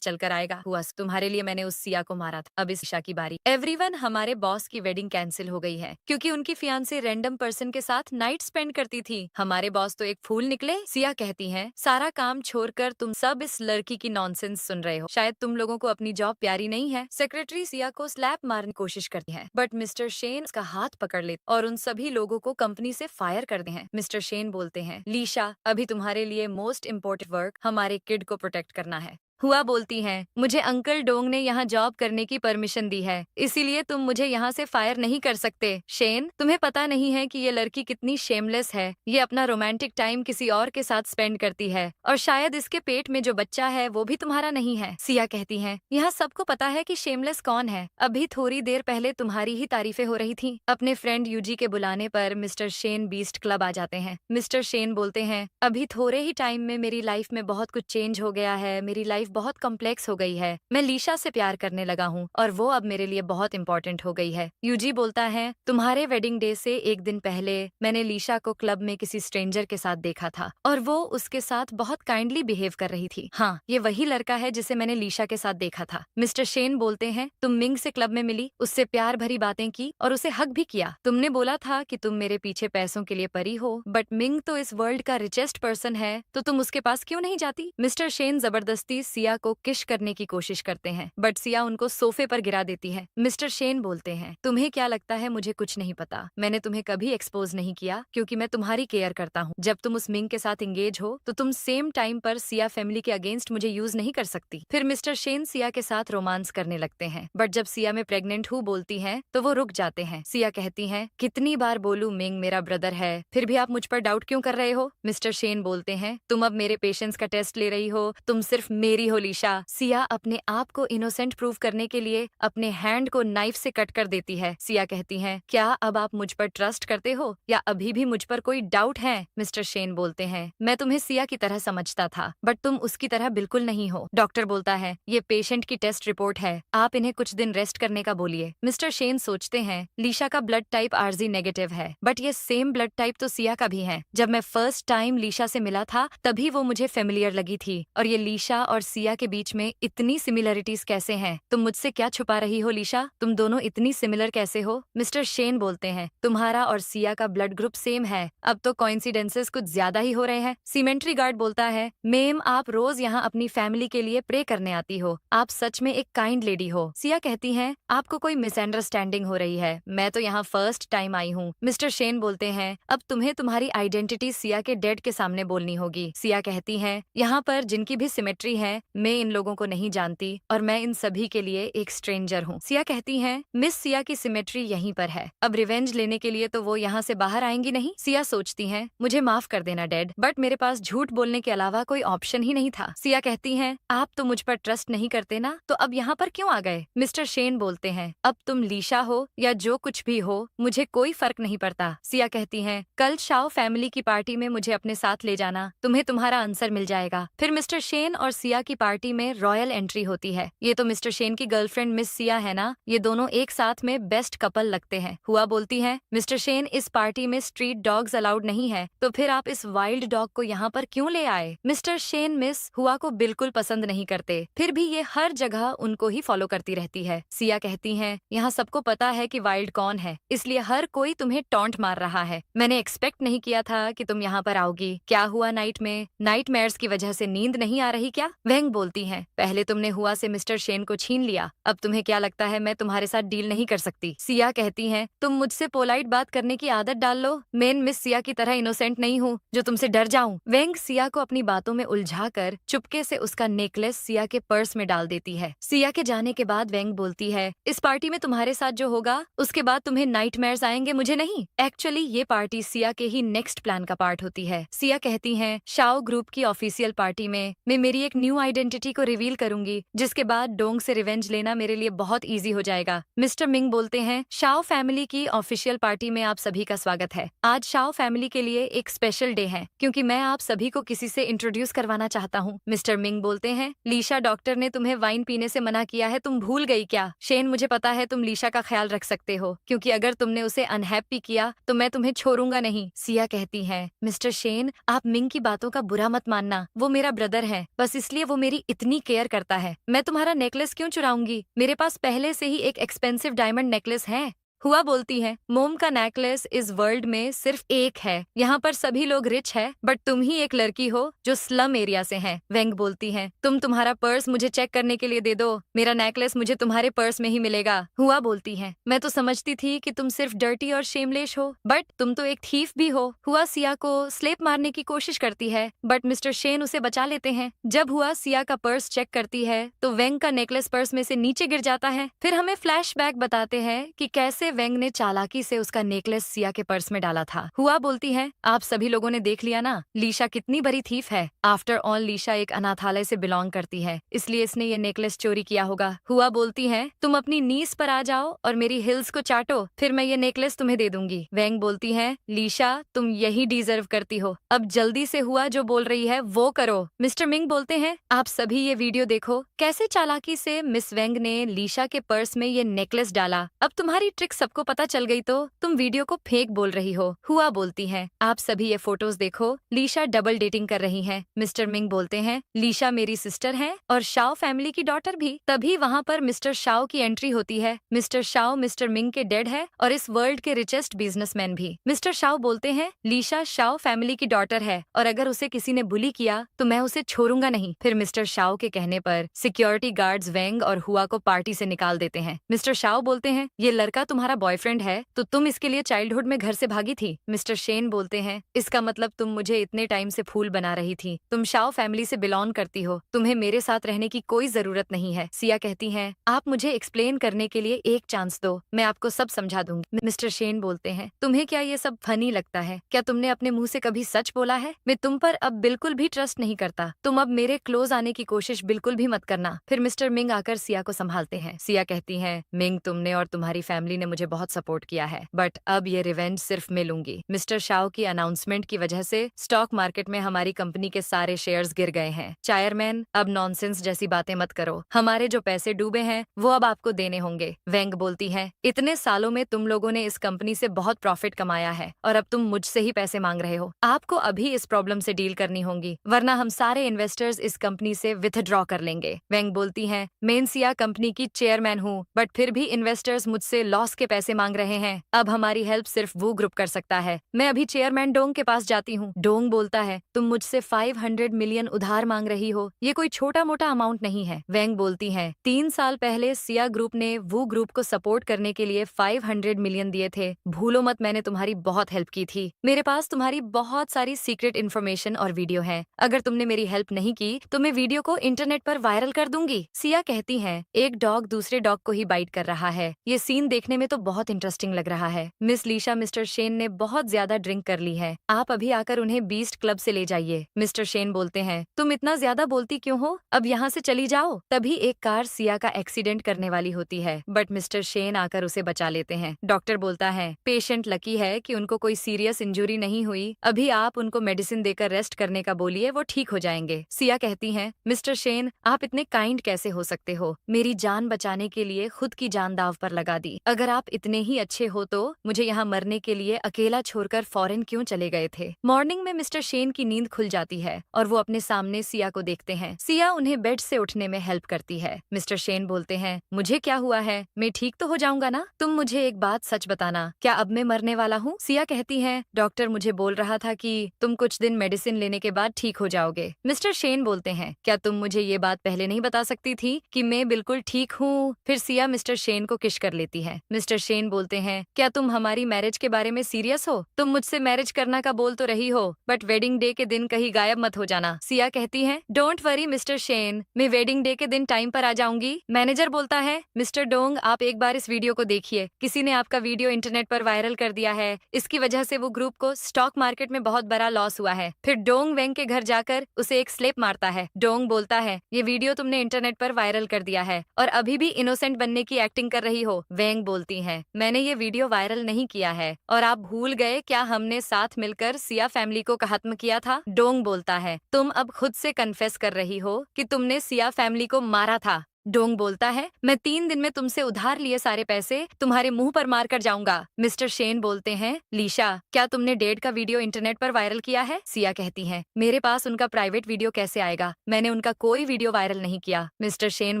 चलकर आएगा। हुआ तुम्हारे लिए मैंने उस सिया को मारा था, अब इस ईशा की बारी। एवरीवन, हमारे बॉस की वेडिंग कैंसिल हो गई है क्योंकि उनकी फियांसे रैंडम पर्सन के साथ नाइट स्पेंड करती थी। हमारे बॉस तो एक फूल निकले। सिया कहती है, सारा काम छोड़कर तुम सब इस लड़की की नॉनसेंस सुन रहे हो, शायद तुम लोगों को अपनी जॉब प्यारी नहीं है। सेक्रेटरी सिया को स्लैप मारने की कोशिश करती है बट मिस्टर शेन उसका हाथ पकड़ लेते और उन सभी लोगों को कंपनी से फायर कर देते हैं। मिस्टर शेन बोलते हैं, लीशा अभी तुम्हारे लिए मोस्ट इम्पोर्टेंट वर्क हमारे किड को प्रोटेक्ट करना है। हुआ बोलती है, मुझे अंकल डोंग ने यहाँ जॉब करने की परमिशन दी है, इसीलिए तुम मुझे यहाँ से फायर नहीं कर सकते। शेन, तुम्हें पता नहीं है कि ये लड़की कितनी शेमलेस है, ये अपना रोमांटिक टाइम किसी और के साथ स्पेंड करती है और शायद इसके पेट में जो बच्चा है वो भी तुम्हारा नहीं है। सिया कहती है, यहाँ सबको पता है कि शेमलेस कौन है, अभी थोड़ी देर पहले तुम्हारी ही तारीफें हो रही थी। अपने फ्रेंड यूजी के बुलाने पर मिस्टर शेन बीस्ट क्लब आ जाते हैं। मिस्टर शेन बोलते हैं, अभी थोड़े ही टाइम में मेरी लाइफ में बहुत कुछ चेंज हो गया है, मेरी लाइफ बहुत कॉम्प्लेक्स हो गई है, मैं लीशा से प्यार करने लगा हूँ और वो अब मेरे लिए बहुत इंपॉर्टेंट हो गई है। यूजी बोलता है, तुम्हारे वेडिंग डे से एक दिन पहले मैंने लीशा को क्लब में किसी स्ट्रेंजर के साथ देखा था और वो उसके साथ बहुत काइंडली बिहेव कर रही थी। हाँ, ये वही लड़का है जिसे मैंने लीशा के साथ देखा था। मिस्टर शेन बोलते हैं, तुम मिंग से क्लब में मिली, उससे प्यार भरी बातें की और उसे हक भी किया। तुमने बोला था कि तुम मेरे पीछे पैसों के लिए परी हो बट मिंग तो इस वर्ल्ड का रिचेस्ट पर्सन है, तो तुम उसके पास क्यों नहीं जाती? मिस्टर शेन जबरदस्ती सिया को किश करने की कोशिश करते हैं बट सिया उनको सोफे पर गिरा देती है। मिस्टर शेन बोलते हैं, तुम्हें क्या लगता है मुझे कुछ नहीं पता? मैंने तुम्हें कभी एक्सपोज नहीं किया क्योंकि मैं तुम्हारी केयर करता हूँ। जब तुम उस मिंग के साथ एंगेज हो तो तुम सेम टाइम पर सिया फैमिली के अगेंस्ट मुझे यूज नहीं कर सकती। फिर मिस्टर शेन सिया के साथ रोमांस करने लगते हैं बट जब सिया में प्रेग्नेंट हूँ बोलती है तो वो रुक जाते हैं। सिया कहती है, कितनी बार बोलूं मिंग मेरा ब्रदर है, फिर भी आप मुझ पर डाउट क्यों कर रहे हो? मिस्टर शेन बोलते हैं, तुम अब मेरे पेशेंस का टेस्ट ले रही हो, तुम सिर्फ मेरी हो लीशा। सिया अपने आप को इनोसेंट प्रूव करने के लिए अपने हैंड को नाइफ से कट कर देती है। सिया कहती है, क्या अब आप मुझ पर ट्रस्ट करते हो या अभी भी मुझ पर कोई डाउट है? मिस्टर शेन बोलते हैं, मैं तुम्हें सिया की तरह समझता था बट तुम उसकी तरह बिल्कुल नहीं हो। डॉक्टर बोलता है, ये पेशेंट की टेस्ट रिपोर्ट है, आप इन्हें कुछ दिन रेस्ट करने का बोलिए। मिस्टर शेन सोचते हैं, लीशा का ब्लड टाइप आरजी नेगेटिव है बट ये सेम ब्लड टाइप तो सिया का भी है। जब मैं फर्स्ट टाइम लीशा से मिला था तभी वो मुझे फेमिलियर लगी थी और ये लीशा और सिया के बीच में इतनी सिमिलरिटीज कैसे हैं? तुम मुझसे क्या छुपा रही हो लीशा? तुम दोनों इतनी सिमिलर कैसे हो? मिस्टर शेन बोलते हैं, तुम्हारा और सिया का ब्लड ग्रुप सेम है, अब तो कोइंसिडेंसेस कुछ ज्यादा ही हो रहे हैं। सीमेंट्री गार्ड बोलता है, मेम आप रोज यहाँ अपनी फैमिली के लिए प्रे करने आती हो, आप सच में एक काइंड लेडी हो। सिया कहती है, आपको कोई मिसअंडरस्टैंडिंग हो रही है, मैं तो यहाँ फर्स्ट टाइम आई हूँ। मिस्टर शेन बोलते हैं, अब तुम्हें तुम्हारी आइडेंटिटी सिया के डेड के सामने बोलनी होगी। सिया कहती है, यहाँ पर जिनकी भी सिमेट्री है मैं इन लोगों को नहीं जानती और मैं इन सभी के लिए एक स्ट्रेंजर हूँ। सिया कहती है, मिस सिया की सिमेट्री यहीं पर है, अब रिवेंज लेने के लिए तो वो यहाँ से बाहर आएंगी नहीं। सिया सोचती है, मुझे माफ कर देना डैड बट मेरे पास झूठ बोलने के अलावा कोई ऑप्शन ही नहीं था। सिया कहती है, आप तो मुझ पर ट्रस्ट नहीं करते ना, तो अब यहाँ पर क्यों आ गए? मिस्टर शेन बोलते हैं, अब तुम लीशा हो या जो कुछ भी हो मुझे कोई फर्क नहीं पड़ता। सिया कहती है, कल शाओ फैमिली की पार्टी में मुझे अपने साथ ले जाना, तुम्हें तुम्हारा आंसर मिल जाएगा। फिर मिस्टर शेन और सिया की की पार्टी में रॉयल एंट्री होती है। ये तो मिस्टर शेन की गर्लफ्रेंड मिस सिया है ना, ये दोनों एक साथ में बेस्ट कपल लगते हैं। हुआ बोलती है, मिस्टर शेन इस पार्टी में स्ट्रीट डॉग्स अलाउड नहीं है, तो फिर आप इस वाइल्ड डॉग को यहाँ पर क्यों ले आए? मिस्टर शेन मिस हुआ को बिल्कुल पसंद नहीं करते, फिर भी ये हर जगह उनको ही फॉलो करती रहती है। सिया कहती है, यहाँ सबको पता है कि वाइल्ड कौन है, इसलिए हर कोई तुम्हें टॉन्ट मार रहा है। मैंने एक्सपेक्ट नहीं किया था कि तुम यहाँ पर आओगी। क्या हुआ नाइट में? नाइटमेयर्स की वजह से नींद नहीं आ रही क्या? वेंग बोलती है, पहले तुमने हुआ से मिस्टर शेन को छीन लिया, अब तुम्हें क्या लगता है मैं तुम्हारे साथ डील नहीं कर सकती? सिया कहती है, तुम मुझसे पोलाइट बात करने की आदत डाल लो। मैं मिस सिया की तरह इनोसेंट नहीं हूँ जो तुमसे डर जाऊं। वेंग सिया को अपनी बातों में उलझाकर चुपके से उसका नेकलेस सिया के पर्स में डाल देती है। सिया के जाने के बाद वेंग बोलती है, इस पार्टी में तुम्हारे साथ जो होगा उसके बाद तुम्हें नाइटमेयर्स आएंगे, मुझे नहीं। एक्चुअली ये पार्टी सिया के ही नेक्स्ट प्लान का पार्ट होती है। सिया कहती है, शाओ ग्रुप की ऑफिशियल पार्टी में मैं मेरी एक न्यू आइडेंटिटी को रिवील करूंगी, जिसके बाद डोंग से रिवेंज लेना मेरे लिए बहुत इजी हो जाएगा। मिस्टर मिंग बोलते हैं, शाओ फैमिली की ऑफिशियल पार्टी में आप सभी का स्वागत है। आज शाओ फैमिली के लिए एक स्पेशल डे है, क्योंकि मैं आप सभी को किसी से इंट्रोड्यूस करवाना चाहता हूँ। मिस्टर मिंग बोलते हैं, लीशा डॉक्टर ने तुम्हें वाइन पीने से मना किया है, तुम भूल गई क्या? शेन, मुझे पता है तुम लीशा का ख्याल रख सकते हो, क्योंकि अगर तुमने उसे अनहैप्पी किया तो मैं तुम्हें छोड़ूंगा नहीं। सिया कहती है, मिस्टर शेन, आप मिंग की बातों का बुरा मत मानना, वो मेरा ब्रदर है, बस इसलिए वो मेरी इतनी केयर करता है। मैं तुम्हारा नेकलेस क्यों चुराऊंगी? मेरे पास पहले से ही एक एक्सपेंसिव डायमंड नेकलेस है। हुआ बोलती है, मोम का नेकलेस इस वर्ल्ड में सिर्फ एक है, यहाँ पर सभी लोग रिच है, बट तुम ही एक लड़की हो जो स्लम एरिया से है। वेंग बोलती है, तुम तुम्हारा पर्स मुझे चेक करने के लिए दे दो, मेरा नेकलेस मुझे तुम्हारे पर्स में ही मिलेगा। हुआ बोलती है, मैं तो समझती थी कि तुम सिर्फ डर्टी और शेमलेस हो, बट तुम तो एक थीफ भी हो। हुआ सिया को स्लेप मारने की कोशिश करती है, बट मिस्टर शेन उसे बचा लेते हैं। जब हुआ सिया का पर्स चेक करती है तो वेंग का नेकलेस पर्स में से नीचे गिर जाता है। फिर हमें फ्लैशबैक बताते हैं कि कैसे वेंग ने चालाकी से उसका नेकलेस सिया के पर्स में डाला था। हुआ बोलती है, आप सभी लोगों ने देख लिया ना, लीशा कितनी बड़ी थीफ है। आफ्टर ऑल लीशा एक अनाथालय से बिलोंग करती है, इसलिए इसने ये नेकलेस चोरी किया होगा। हुआ बोलती है, तुम अपनी नीज पर आ जाओ और मेरी हिल्स को चाटो, फिर मैं ये नेकलेस तुम्हें दे दूंगी। वेंग बोलती है, लीशा तुम यही डिजर्व करती हो, अब जल्दी से हुआ जो बोल रही है वो करो। मिस्टर मिंग बोलते हैं, आप सभी ये वीडियो देखो, कैसे चालाकी से मिस वेंग ने लीशा के पर्स में ये नेकलेस डाला। अब तुम्हारी ट्रिक सबको पता चल गई तो तुम वीडियो को फेक बोल रही हो। हुआ बोलती है, आप सभी ये फोटोज देखो, लीशा डबल डेटिंग कर रही है। मिस्टर मिंग बोलते हैं, लीशा मेरी सिस्टर है और शाओ फैमिली की डॉटर भी। तभी वहाँ पर मिस्टर शाओ की एंट्री होती है। मिस्टर शाओ मिस्टर मिंग के डेड है और इस वर्ल्ड के रिचेस्ट बिजनेसमैन भी। मिस्टर शाओ बोलते हैं, लीशा शाओ फैमिली की डॉटर है और अगर उसे किसी ने बुली किया तो मैं उसे छोड़ूंगा नहीं। फिर मिस्टर शाओ के कहने पर सिक्योरिटी गार्ड्स वेंग और हुआ को पार्टी से निकाल देते हैं। मिस्टर शाओ बोलते हैं, ये लड़का तुम्हारा बॉयफ्रेंड है तो तुम इसके लिए चाइल्डहुड में घर से भागी थी। मिस्टर शेन बोलते हैं, इसका मतलब तुम मुझे इतने टाइम से फूल बना रही थी। तुम शाओ फैमिली से बिलोंग करती हो, तुम्हें मेरे साथ रहने की कोई जरूरत नहीं है। सिया कहती है, आप मुझे एक्सप्लेन करने के लिए एक चांस दो, मैं आपको सब समझा दूंगी। मिस्टर शेन बोलते हैं, तुम्हें क्या ये सब फनी लगता है? क्या तुमने अपने मुंह से कभी सच बोला है? मैं तुम पर अब बिल्कुल भी ट्रस्ट नहीं करता, तुम अब मेरे क्लोज आने की कोशिश बिल्कुल भी मत करना। फिर मिस्टर मिंग आकर सिया को संभालते हैं। सिया कहती है, मिंग तुमने और तुम्हारी फैमिली ने मुझे बहुत सपोर्ट किया है, बट अब ये रिवेंज सिर्फ मैं लूंगी। मिस्टर शाओ की अनाउंसमेंट की वजह से स्टॉक मार्केट में हमारी कंपनी के सारे शेयर्स गिर गए हैं। चायरमैन, अब नॉनसेंस जैसी बातें मत करो, हमारे जो पैसे डूबे हैं वो अब आपको देने होंगे। वेंग बोलती है, इतने सालों में तुम लोगों ने इस कंपनी से बहुत प्रॉफिट कमाया है और अब तुम मुझसे ही पैसे मांग रहे हो। आपको अभी इस प्रॉब्लम से डील करनी होगी, वरना हम सारे इन्वेस्टर्स इस कंपनी से विथड्रॉ कर लेंगे। वेंग बोलती है, मैं सिया कंपनी की चेयरमैन हूँ, बट फिर भी इन्वेस्टर्स मुझसे लॉस के पैसे मांग रहे हैं। अब हमारी हेल्प सिर्फ वो ग्रुप कर सकता है। मैं अभी चेयरमैन डोंग के पास जाती हूँ। डोंग बोलता है, तुम मुझसे 500 मिलियन उधार मांग रही हो, ये कोई छोटा मोटा अमाउंट नहीं है। वेंग बोलती है, 3 साल पहले सिया ग्रुप ने वो ग्रुप को सपोर्ट करने के लिए 500 मिलियन दिए थे। भूलो मत, मैंने तुम्हारी बहुत हेल्प की थी। मेरे पास तुम्हारी बहुत सारी सीक्रेट इन्फॉर्मेशन और वीडियो है। अगर तुमने मेरी हेल्प नहीं की तो मैं वीडियो को इंटरनेट पर वायरल कर दूंगी। सिया कहती है, एक डॉग दूसरे डॉग को ही बाइट कर रहा है, ये सीन देखने में तो बहुत इंटरेस्टिंग लग रहा है। मिस लीशा, मिस्टर शेन ने बहुत ज्यादा ड्रिंक कर ली है, आप अभी आकर उन्हें बीस्ट क्लब से ले जाइए। मिस्टर शेन बोलते हैं, तुम इतना ज्यादा बोलती क्यों हो, अब यहाँ से चली जाओ। तभी एक कार सिया का एक्सीडेंट करने वाली होती है, बट मिस्टर शेन आकर उसे बचा लेते हैं। डॉक्टर बोलता है, पेशेंट लकी है कि उनको कोई सीरियस इंजरी नहीं हुई, अभी आप उनको मेडिसिन देकर रेस्ट करने का बोलिए, वो ठीक हो जाएंगे। सिया कहती है, मिस्टर शेन आप इतने काइंड कैसे हो सकते हो, मेरी जान बचाने के लिए खुद की जान दाव पर लगा दी। अगर आप इतने ही अच्छे हो तो मुझे यहाँ मरने के लिए अकेला छोड़कर फॉरेन क्यों चले गए थे। मॉर्निंग में मिस्टर शेन की नींद खुल जाती है और वो अपने सामने सिया को देखते हैं। सिया उन्हें बेड से उठने में हेल्प करती है। मिस्टर शेन बोलते हैं, मुझे क्या हुआ है, मैं ठीक तो हो जाऊंगा ना, तुम मुझे एक बात सच बताना, क्या अब मैं मरने वाला हूँ। सिया कहती है, डॉक्टर मुझे बोल रहा था कि तुम कुछ दिन मेडिसिन लेने के बाद ठीक हो जाओगे। मिस्टर शेन बोलते हैं, क्या तुम मुझे ये बात पहले नहीं बता सकती थी कि मैं बिल्कुल ठीक हूँ। फिर सिया मिस्टर शेन को किश कर लेती है। मिस्टर शेन बोलते हैं, क्या तुम हमारी मैरिज के बारे में सीरियस हो, तुम मुझसे मैरिज करना का बोल तो रही हो, बट वेडिंग डे के दिन कहीं गायब मत हो जाना। सिया कहती है, डोंट वरी मिस्टर शेन, मैं वेडिंग डे के दिन टाइम पर आ जाऊंगी। मैनेजर बोलता है, मिस्टर डोंग आप एक बार इस वीडियो को देखिए, किसी ने आपका वीडियो इंटरनेट पर वायरल कर दिया है, इसकी वजह से वो ग्रुप को स्टॉक मार्केट में बहुत बड़ा लॉस हुआ है। फिर डोंग वेंग के घर जाकर उसे एक स्लेप मारता है। डोंग बोलता है, ये वीडियो तुमने इंटरनेट पर वायरल कर दिया है और अभी भी इनोसेंट बनने की एक्टिंग कर रही हो। वेंग बोलती है, मैंने ये वीडियो वायरल नहीं किया है और आप भूल गए क्या हमने साथ मिलकर सिया फैमिली को खत्म किया था। डोंग बोलता है, तुम अब खुद से कन्फेस कर रही हो कि तुमने सिया फैमिली को मारा था। डोंग बोलता है, मैं 3 दिन में तुमसे उधार लिए सारे पैसे तुम्हारे मुंह पर मार कर जाऊंगा। मिस्टर शेन बोलते हैं, लीशा क्या तुमने डेड का वीडियो इंटरनेट पर वायरल किया है। सिया कहती है, मेरे पास उनका प्राइवेट वीडियो कैसे आएगा, मैंने उनका कोई वीडियो वायरल नहीं किया। मिस्टर शेन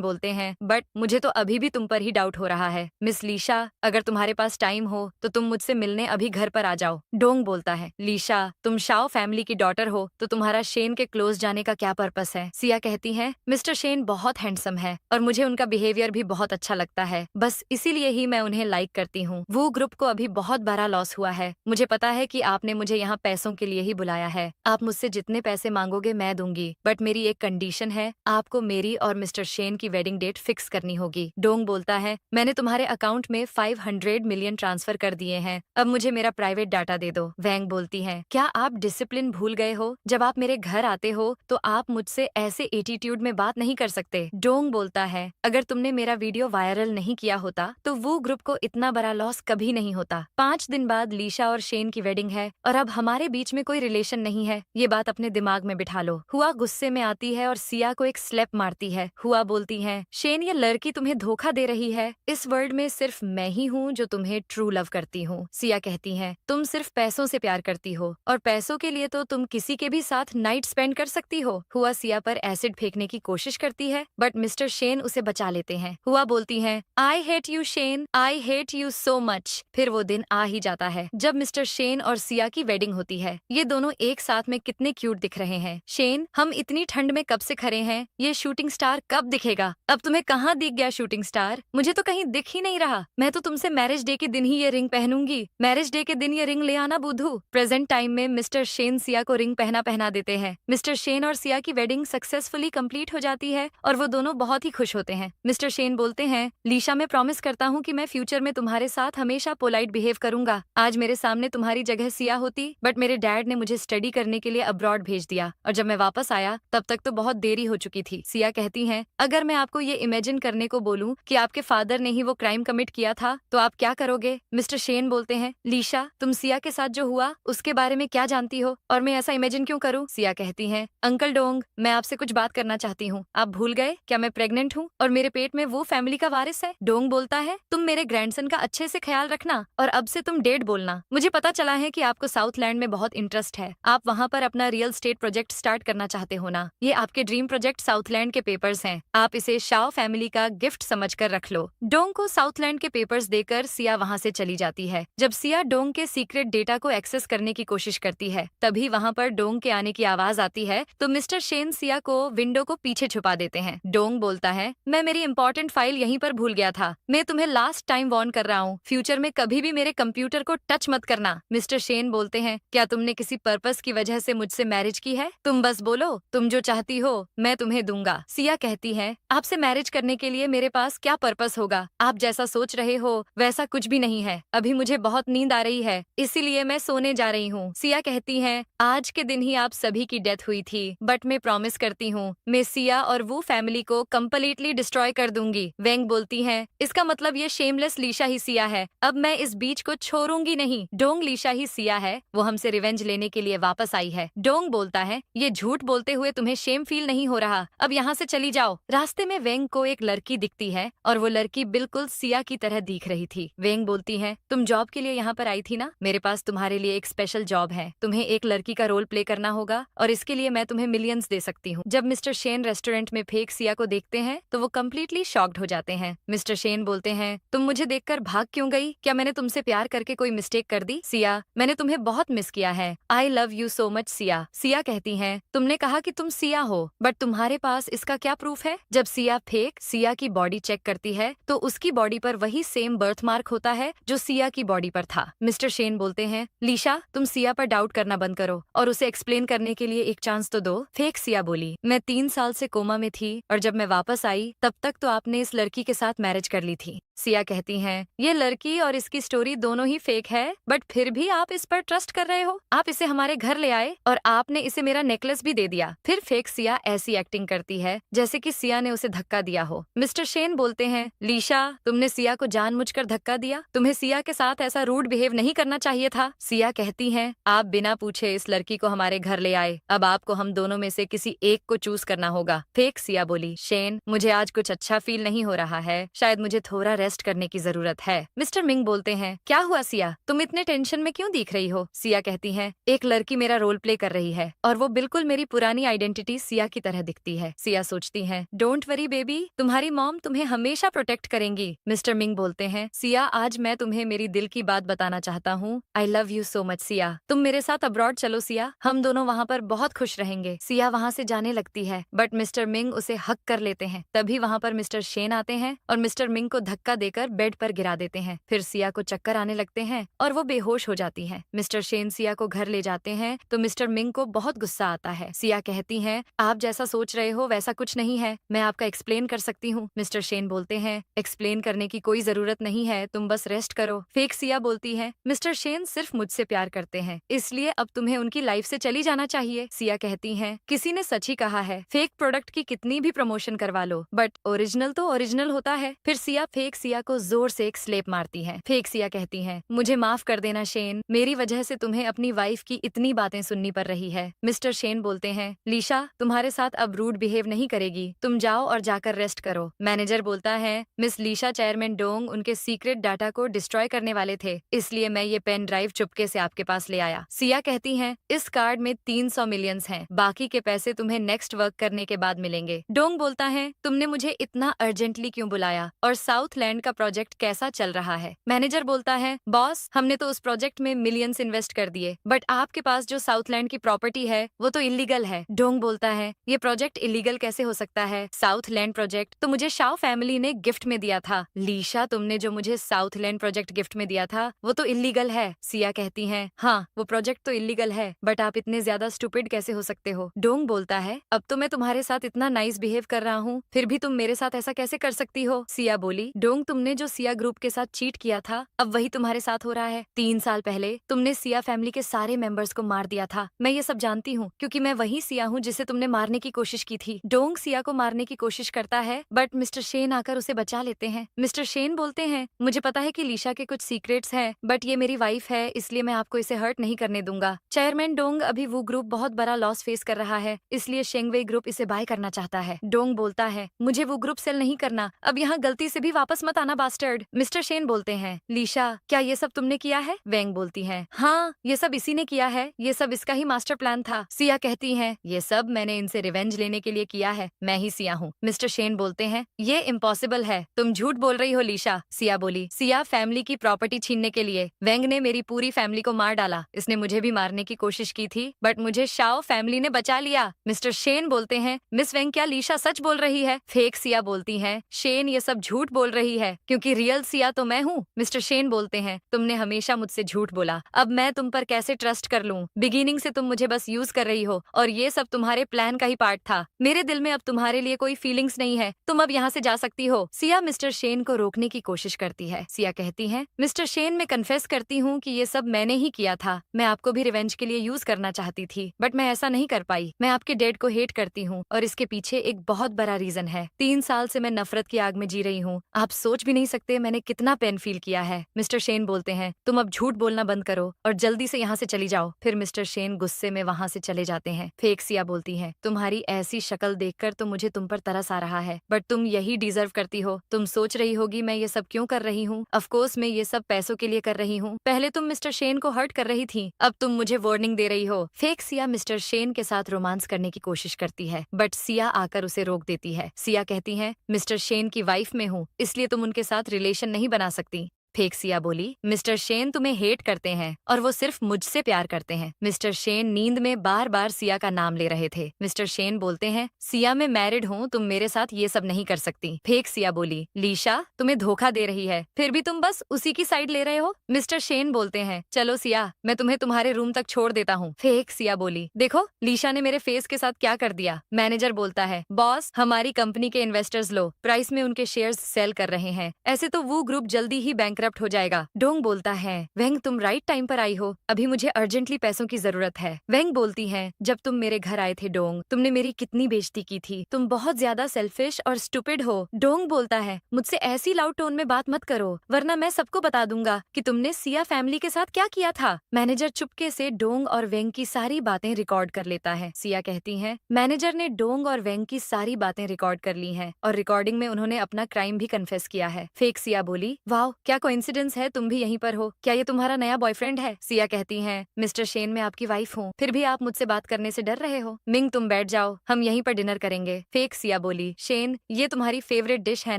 बोलते हैं, बट मुझे तो अभी भी तुम पर ही डाउट हो रहा है। मिस लीशा अगर तुम्हारे पास टाइम हो तो तुम मुझसे मिलने अभी घर पर आ जाओ। डोंग बोलता है, लीशा तुम शाओ फैमिली की डॉटर हो तो तुम्हारा शेन के क्लोज जाने का क्या पर्पस है। सिया कहती है, मिस्टर शेन बहुत हैंडसम है और मुझे उनका बिहेवियर भी बहुत अच्छा लगता है, बस इसीलिए ही मैं उन्हें लाइक करती हूँ। वो ग्रुप को अभी बहुत बड़ा लॉस हुआ है, मुझे पता है कि आपने मुझे यहाँ पैसों के लिए ही बुलाया है, आप मुझसे जितने पैसे मांगोगे मैं दूंगी, बट मेरी एक कंडीशन है, आपको मेरी और मिस्टर शेन की वेडिंग डेट फिक्स करनी होगी। डोंग बोलता है, मैंने तुम्हारे अकाउंट में 500 मिलियन ट्रांसफर कर दिए हैं, अब मुझे मेरा प्राइवेट डाटा दे दो। वैंग बोलती है, क्या आप डिसिप्लिन भूल गए हो, जब आप मेरे घर आते हो तो आप मुझसे ऐसे एटीट्यूड में बात नहीं कर सकते। डोंग बोलता है, अगर तुमने मेरा वीडियो वायरल नहीं किया होता तो वो ग्रुप को इतना बड़ा लॉस कभी नहीं होता। 5 दिन बाद लीशा और शेन की वेडिंग है और अब हमारे बीच में कोई रिलेशन नहीं है, ये बात अपने दिमाग में बिठा लो। हुआ गुस्से में आती है और सिया को एक स्लेप मारती है। हुआ बोलती है, शेन ये लड़की तुम्हें धोखा दे रही है, इस वर्ल्ड में सिर्फ मैं ही हूँ जो तुम्हें ट्रू लव करती हूँ। सिया कहती है, तुम सिर्फ पैसों से प्यार करती हो और पैसों के लिए तो तुम किसी के भी साथ नाइट स्पेंड कर सकती हो। हुआ सिया पर एसिड फेंकने की कोशिश करती है, बट मिस्टर शेन उसे बचा लेते हैं। हुआ बोलती है, I hate you Shane, I hate you so much. फिर वो दिन आ ही जाता है जब मिस्टर शेन और सिया की वेडिंग होती है। ये दोनों एक साथ में कितने क्यूट दिख रहे हैं। शेन, हम इतनी ठंड में कब से खड़े हैं, ये शूटिंग स्टार कब दिखेगा। अब तुम्हें कहाँ दिख गया शूटिंग स्टार, मुझे तो कहीं दिख ही नहीं रहा। मैं तो तुमसे मैरिज डे के दिन ही ये रिंग पहनूंगी, मैरिज डे के दिन ये रिंग ले आना बुधू। प्रेजेंट टाइम में मिस्टर शेन सिया को रिंग पहना देते हैं। मिस्टर शेन और सिया की वेडिंग सक्सेसफुली कंप्लीट हो जाती है और वो दोनों बहुत ही खुश होते हैं। मिस्टर शेन बोलते हैं, लीशा मैं प्रॉमिस करता हूँ कि मैं फ्यूचर में तुम्हारे साथ हमेशा पोलाइट बिहेव करूंगा। आज मेरे सामने तुम्हारी जगह सिया होती, बट मेरे डैड ने मुझे स्टडी करने के लिए अब्रॉड भेज दिया और जब मैं वापस आया तब तक तो बहुत देरी हो चुकी थी। सिया कहती हैं, अगर मैं आपको ये इमेजिन करने को बोलूं कि आपके फादर ने ही वो क्राइम कमिट किया था तो आप क्या करोगे। मिस्टर शेन बोलते हैं, लीशा तुम सिया के साथ जो हुआ उसके बारे में क्या जानती हो और मैं ऐसा इमेजिन क्यों करूँ। सिया कहती है, अंकल डोंग मैं आपसे कुछ बात करना चाहती हूँ, आप भूल गए क्या मैं प्रेग्नेंट हूँ और मेरे पेट में वो फैमिली का वारिस है। डोंग बोलता है, तुम मेरे ग्रैंडसन का अच्छे से ख्याल रखना और अब से तुम डेड बोलना। मुझे पता चला है कि आपको साउथलैंड में बहुत इंटरेस्ट है, आप वहाँ पर अपना रियल स्टेट प्रोजेक्ट स्टार्ट करना चाहते हो ना। ये आपके ड्रीम प्रोजेक्ट साउथलैंड के पेपर्स हैं, आप इसे शाओ फैमिली का गिफ्ट समझकर रख लो। डोंग को साउथलैंड के पेपर्स देकर सिया वहाँ से चली जाती है। जब सिया डोंग के सीक्रेट डेटा को एक्सेस करने की कोशिश करती है तभी वहाँ पर डोंग के आने की आवाज आती है तो मिस्टर शेन सिया को विंडो को पीछे छुपा देते हैं। डोंग बोलता है, मैं मेरी इंपॉर्टेंट फाइल यहीं पर भूल गया था। मैं तुम्हें लास्ट टाइम वार्न कर रहा हूँ, फ्यूचर में कभी भी मेरे कंप्यूटर को टच मत करना। मिस्टर शेन बोलते हैं, क्या तुमने किसी पर्पस की वजह से मुझसे मैरिज की है? तुम बस बोलो, तुम जो चाहती हो मैं तुम्हें दूंगा। सिया कहती है, आपसे मैरिज करने के लिए मेरे पास क्या पर्पस होगा? आप जैसा सोच रहे हो वैसा कुछ भी नहीं है। अभी मुझे बहुत नींद आ रही है, इसीलिए मैं सोने जा रही हूँ। सिया कहती है, आज के दिन ही आप सभी की डेथ हुई थी, बट मैं प्रॉमिस करती हूँ मैं सिया और वो फैमिली को कम्प्लीटली डिस्ट्रॉय कर दूंगी। वेंग बोलती है, इसका मतलब ये शेमलेस लीशा ही सिया है। अब मैं इस बीच को छोड़ूंगी नहीं। डोंग लीशा ही सिया है, वो हमसे रिवेंज लेने के लिए वापस आई है। डोंग बोलता है, ये झूठ बोलते हुए तुम्हें शेम फील नहीं हो रहा? अब यहाँ से चली जाओ। रास्ते में वेंग को एक लड़की दिखती है और वो लड़की बिल्कुल सिया की तरह दिख रही थी। वेंग बोलती है, तुम जॉब के लिए यहाँ पर आई थी ना? मेरे पास तुम्हारे लिए एक स्पेशल जॉब है। तुम्हें एक लड़की का रोल प्ले करना होगा और इसके लिए मैं तुम्हें मिलियंस दे सकती हूँ। जब मिस्टर शेन रेस्टोरेंट में फेक सिया को देखते हैं तो वो कम्प्लीटली शॉक्ड हो जाते हैं। मिस्टर शेन बोलते हैं, तुम मुझे देखकर भाग क्यों गई? क्या मैंने तुमसे प्यार करके कोई मिस्टेक कर दी? सिया, मैंने तुम्हें बहुत मिस किया है। I love you so much Siya. Siya कहती है, तुमने कहा कि तुम सिया हो, बट तुम्हारे पास इसका क्या प्रूफ है? जब सिया फेक सिया की बॉडी चेक करती है तो उसकी बॉडी पर वही सेम बर्थ मार्क होता है जो सिया की बॉडी पर था। मिस्टर शेन बोलते हैं, लीशा, तुम सिया पर डाउट करना बंद करो और उसे एक्सप्लेन करने के लिए एक चांस तो दो। फेक सिया बोली, मैं 3 साल से कोमा में थी और जब मैं वापस आई तब तक तो आपने इस लड़की के साथ मैरिज कर ली थी। सिया कहती हैं, ये लड़की और इसकी स्टोरी दोनों ही फेक है, बट फिर भी आप इस पर ट्रस्ट कर रहे हो। आप इसे हमारे घर ले आए और आपने इसे मेरा नेकलेस भी दे दिया। फिर फेक सिया ऐसी एक्टिंग करती है जैसे कि सिया ने उसे धक्का दिया हो। मिस्टर शेन बोलते हैं, लीशा, तुमने सिया को जानबूझकर धक्का दिया। तुम्हें सिया के साथ ऐसा रूड बिहेव नहीं करना चाहिए था। सिया कहती है, आप बिना पूछे इस लड़की को हमारे घर ले आए। अब आपको हम दोनों में से किसी एक को चूज करना होगा। फेक सिया बोली, शेन, मुझे आज कुछ अच्छा फील नहीं हो रहा है, शायद मुझे थोड़ा रेस्ट करने की जरूरत है। मिस्टर मिंग बोलते हैं, क्या हुआ सिया, तुम इतने टेंशन में क्यों दिख रही हो? सिया कहती है, एक लड़की मेरा रोल प्ले कर रही है और वो बिल्कुल मेरी पुरानी आइडेंटिटी सिया की तरह दिखती है। सिया सोचती है, डोंट वरी बेबी, तुम्हारी मॉम तुम्हें हमेशा प्रोटेक्ट करेंगी। मिस्टर मिंग बोलते हैं, सिया, आज मैं तुम्हें मेरी दिल की बात बताना चाहता हूँ। I love you so much Siya. तुम मेरे साथ अब्रॉड चलो सिया, हम दोनों वहाँ पर बहुत खुश रहेंगे। सिया वहाँ से जाने लगती है, बट मिस्टर मिंग उसे हक कर लेते हैं। तभी वहाँ पर मिस्टर शेन आते हैं और मिस्टर मिंग को धक्का देकर बेड पर गिरा देते हैं। फिर सिया को चक्कर आने लगते हैं और वो बेहोश हो जाती है। मिस्टर शेन सिया को घर ले जाते हैं तो मिस्टर मिंग को बहुत गुस्सा आता है। सिया कहती है, आप जैसा सोच रहे हो वैसा कुछ नहीं है, मैं आपका एक्सप्लेन कर सकती हूँ। मिस्टर शेन बोलते हैं, एक्सप्लेन करने की कोई जरूरत नहीं है, तुम बस रेस्ट करो। फेक सिया बोलती है, मिस्टर शेन सिर्फ मुझसे प्यार करते हैं, इसलिए अब तुम्हें उनकी लाइफ से चली जाना चाहिए। सिया कहती है, किसी ने सच ही कहा है, फेक प्रोडक्ट की कितनी भी प्रमोशन करवा लो, बट ओरिजिनल तो ओरिजिनल होता है। फिर सिया फेक सिया को जोर से एक स्लेप मारती है। फेक सिया कहती है, मुझे माफ कर देना शेन, मेरी वजह से तुम्हें अपनी वाइफ की इतनी बातें सुननी पड़ रही है। मिस्टर शेन बोलते हैं, लीशा, तुम्हारे साथ अब रूड बिहेव नहीं करेगी, तुम जाओ और जाकर रेस्ट करो। मैनेजर बोलता है, मिस लीशा, चेयरमैन डोंग उनके सीक्रेट डाटा को डिस्ट्रॉय करने वाले थे, इसलिए मैं ये पेन ड्राइव चुपके से आपके पास ले आया। सिया कहती है, इस कार्ड में 300 मिलियंस हैं, बाकी के पैसे तुम्हें नेक्स्ट वर्क करने के बाद मिलेंगे। डोंग बोलता है, तुमने मुझे इतना अर्जेंटली क्यों बुलाया और साउथलैंड का प्रोजेक्ट कैसा चल रहा है? मैनेजर बोलता है, बॉस, हमने तो उस प्रोजेक्ट में मिलियंस इन्वेस्ट कर दिए, बट आपके पास जो साउथलैंड की प्रॉपर्टी है वो तो इलीगल है। डोंग बोलता है, ये प्रोजेक्ट इलीगल कैसे हो सकता है? साउथलैंड प्रोजेक्ट तो मुझे शाओ फैमिली ने गिफ्ट में दिया था। लीशा, तुमने जो मुझे साउथलैंड प्रोजेक्ट गिफ्ट में दिया था वो तो इलीगल है। सिया कहती है, हाँ, वो प्रोजेक्ट तो इलीगल है, बट आप इतने ज्यादा स्टूपिड कैसे हो सकते हो? डोंग बोलता है, अब तो मैं तुम्हारे साथ इतना नाइस बिहेव कर रहा हूँ, फिर भी तुम मेरे साथ ऐसा कैसे कर सकती हो? सिया बोली, डोंग, तुमने जो सिया ग्रुप के साथ चीट किया था अब वही तुम्हारे साथ हो रहा है। 3 साल पहले तुमने सिया फैमिली के सारे मेंबर्स को मार दिया था। मैं ये सब जानती हूँ क्योंकि मैं वही सिया हूँ जिसे तुमने मारने की कोशिश की थी। डोंग सिया को मारने की कोशिश करता है, बट मिस्टर शेन आकर उसे बचा लेते हैं। मिस्टर शेन बोलते हैं, मुझे पता है कि लीशा के कुछ सीक्रेट्स हैं, बट ये मेरी वाइफ है, इसलिए मैं आपको इसे हर्ट नहीं करने दूंगा। चेयरमैन डोंग, अभी वो ग्रुप बहुत बड़ा लॉस फेस कर रहा है, इसलिए शेंगवे ग्रुप इसे बाय करना चाहता है। डोंग बोलता है, मुझे वो ग्रुप सेल नहीं करना, अब यहाँ गलती से भी वापस मत आना बास्टर्ड। मिस्टर शेन बोलते हैं, लीशा, क्या ये सब तुमने किया है? वेंग बोलती है, हाँ, ये सब इसी ने किया है, ये सब इसका ही मास्टर प्लान था। सिया कहती है, ये सब मैंने इनसे रिवेंज लेने के लिए किया है, मैं ही सिया हूँ। मिस्टर शेन बोलते हैं, ये इम्पॉसिबल है, तुम झूठ बोल रही हो लीशा। सिया बोली, सिया फैमिली की प्रॉपर्टी छीनने के लिए वेंग ने मेरी पूरी फैमिली को मार डाला, इसने मुझे भी मारने की कोशिश की थी, बट मुझे शाओ फैमिली ने बचा लिया। मिस्टर शेन बोलते हैं, मिस वेंग, क्या लीशा सच बोल रही है? है। फेक सिया बोलती है, शेन ये सब झूठ बोल रही है क्योंकि रियल सिया तो मैं हूँ। मिस्टर शेन बोलते हैं, तुमने हमेशा मुझसे झूठ बोला, अब मैं तुम पर कैसे ट्रस्ट कर लूं? बिगिनिंग से तुम मुझे बस यूज कर रही हो और ये सब तुम्हारे प्लान का ही पार्ट था। मेरे दिल में अब तुम्हारे लिए कोई फीलिंग्स नहीं है, तुम अब यहाँ से जा सकती हो। सिया मिस्टर शेन को रोकने की कोशिश करती है। सिया कहती है, मिस्टर शेन मैं कन्फेस करती हूँ कि ये सब मैंने ही किया था। मैं आपको भी रिवेंज के लिए यूज करना चाहती थी बट मैं ऐसा नहीं कर पाई। मैं आपके डैड को हेट करती हूँ और इसके पीछे एक बहुत बड़ा रीजन है। 3 साल से मैं नफरत की आग में जी रही हूँ। आप सोच भी नहीं सकते मैंने कितना पेन फील किया है। मिस्टर शेन बोलते हैं, तुम अब झूठ बोलना बंद करो और जल्दी से यहाँ से चली जाओ। फिर मिस्टर शेन गुस्से में वहाँ से चले जाते हैं। फेक सिया बोलती है, तुम्हारी ऐसी शक्ल देखकर तो मुझे तुम पर तरस आ रहा है बट तुम यही डिजर्व करती हो। तुम सोच रही होगी मैं ये सब क्यों कर रही हूँ। ऑफकोर्स मैं ये सब पैसों के लिए कर रही हूँ। पहले तुम मिस्टर शेन को हर्ट कर रही थी, अब तुम मुझे वार्निंग दे रही हो। फेक सिया मिस्टर शेन के साथ रोमांस करने की कोशिश करती है बट सिया आकर उसे रोक देती है। सिया कहती है, मिस्टर शेन की वाइफ में हूँ इसलिए तुम उनके साथ रिलेशन नहीं बना सकती। फेक सिया बोली, मिस्टर शेन तुम्हें हेट करते हैं और वो सिर्फ मुझसे प्यार करते हैं। मिस्टर शेन नींद में बार बार सिया का नाम ले रहे थे। मिस्टर शेन बोलते हैं, सिया मैं मैरिड हूँ, तुम मेरे साथ ये सब नहीं कर सकती। फेक सिया बोली, लीशा तुम्हें धोखा दे रही है फिर भी तुम बस उसी की साइड ले रहे हो। मिस्टर शेन बोलते हैं, चलो सिया मैं तुम्हें तुम्हारे रूम तक छोड़ देता हूँ। फेक सिया बोली, देखो लीशा ने मेरे फेस के साथ क्या कर दिया। मैनेजर बोलता है, बॉस हमारी कंपनी के इन्वेस्टर्स लो प्राइस में उनके शेयर्स सेल कर रहे हैं, ऐसे तो वो ग्रुप जल्दी ही बैंकरप्ट हो जाएगा। डोंग बोलता है, वेंग तुम राइट टाइम पर आई हो, अभी मुझे अर्जेंटली पैसों की जरूरत है। वेंग बोलती है, जब तुम मेरे घर आए थे डोंग तुमने मेरी कितनी बेइज्जती की थी, तुम बहुत ज्यादा सेल्फिश और स्टूपिड हो। डोंग बोलता है, मुझसे ऐसी लाउड टोन में बात मत करो वरना मैं सबको बता दूंगा कि तुमने सिया फैमिली के साथ क्या किया था। मैनेजर चुपके से डोंग और वेंग की सारी बातें रिकॉर्ड कर लेता है। सिया कहती है, मैनेजर ने डोंग और वेंग की सारी बातें रिकॉर्ड कर ली हैं और रिकॉर्डिंग में उन्होंने अपना क्राइम भी कन्फेस किया है। फेक सिया बोली, वाओ क्या कोइंसिडेंस है तुम भी यहीं पर हो, क्या ये तुम्हारा नया बॉयफ्रेंड है। सिया कहती है, मिस्टर शेन मैं आपकी वाइफ हूँ फिर भी आप मुझसे बात करने से डर रहे हो। मिंग तुम बैठ जाओ हम यहीं पर डिनर करेंगे। फेक सिया बोली, शेन ये तुम्हारी फेवरेट डिश है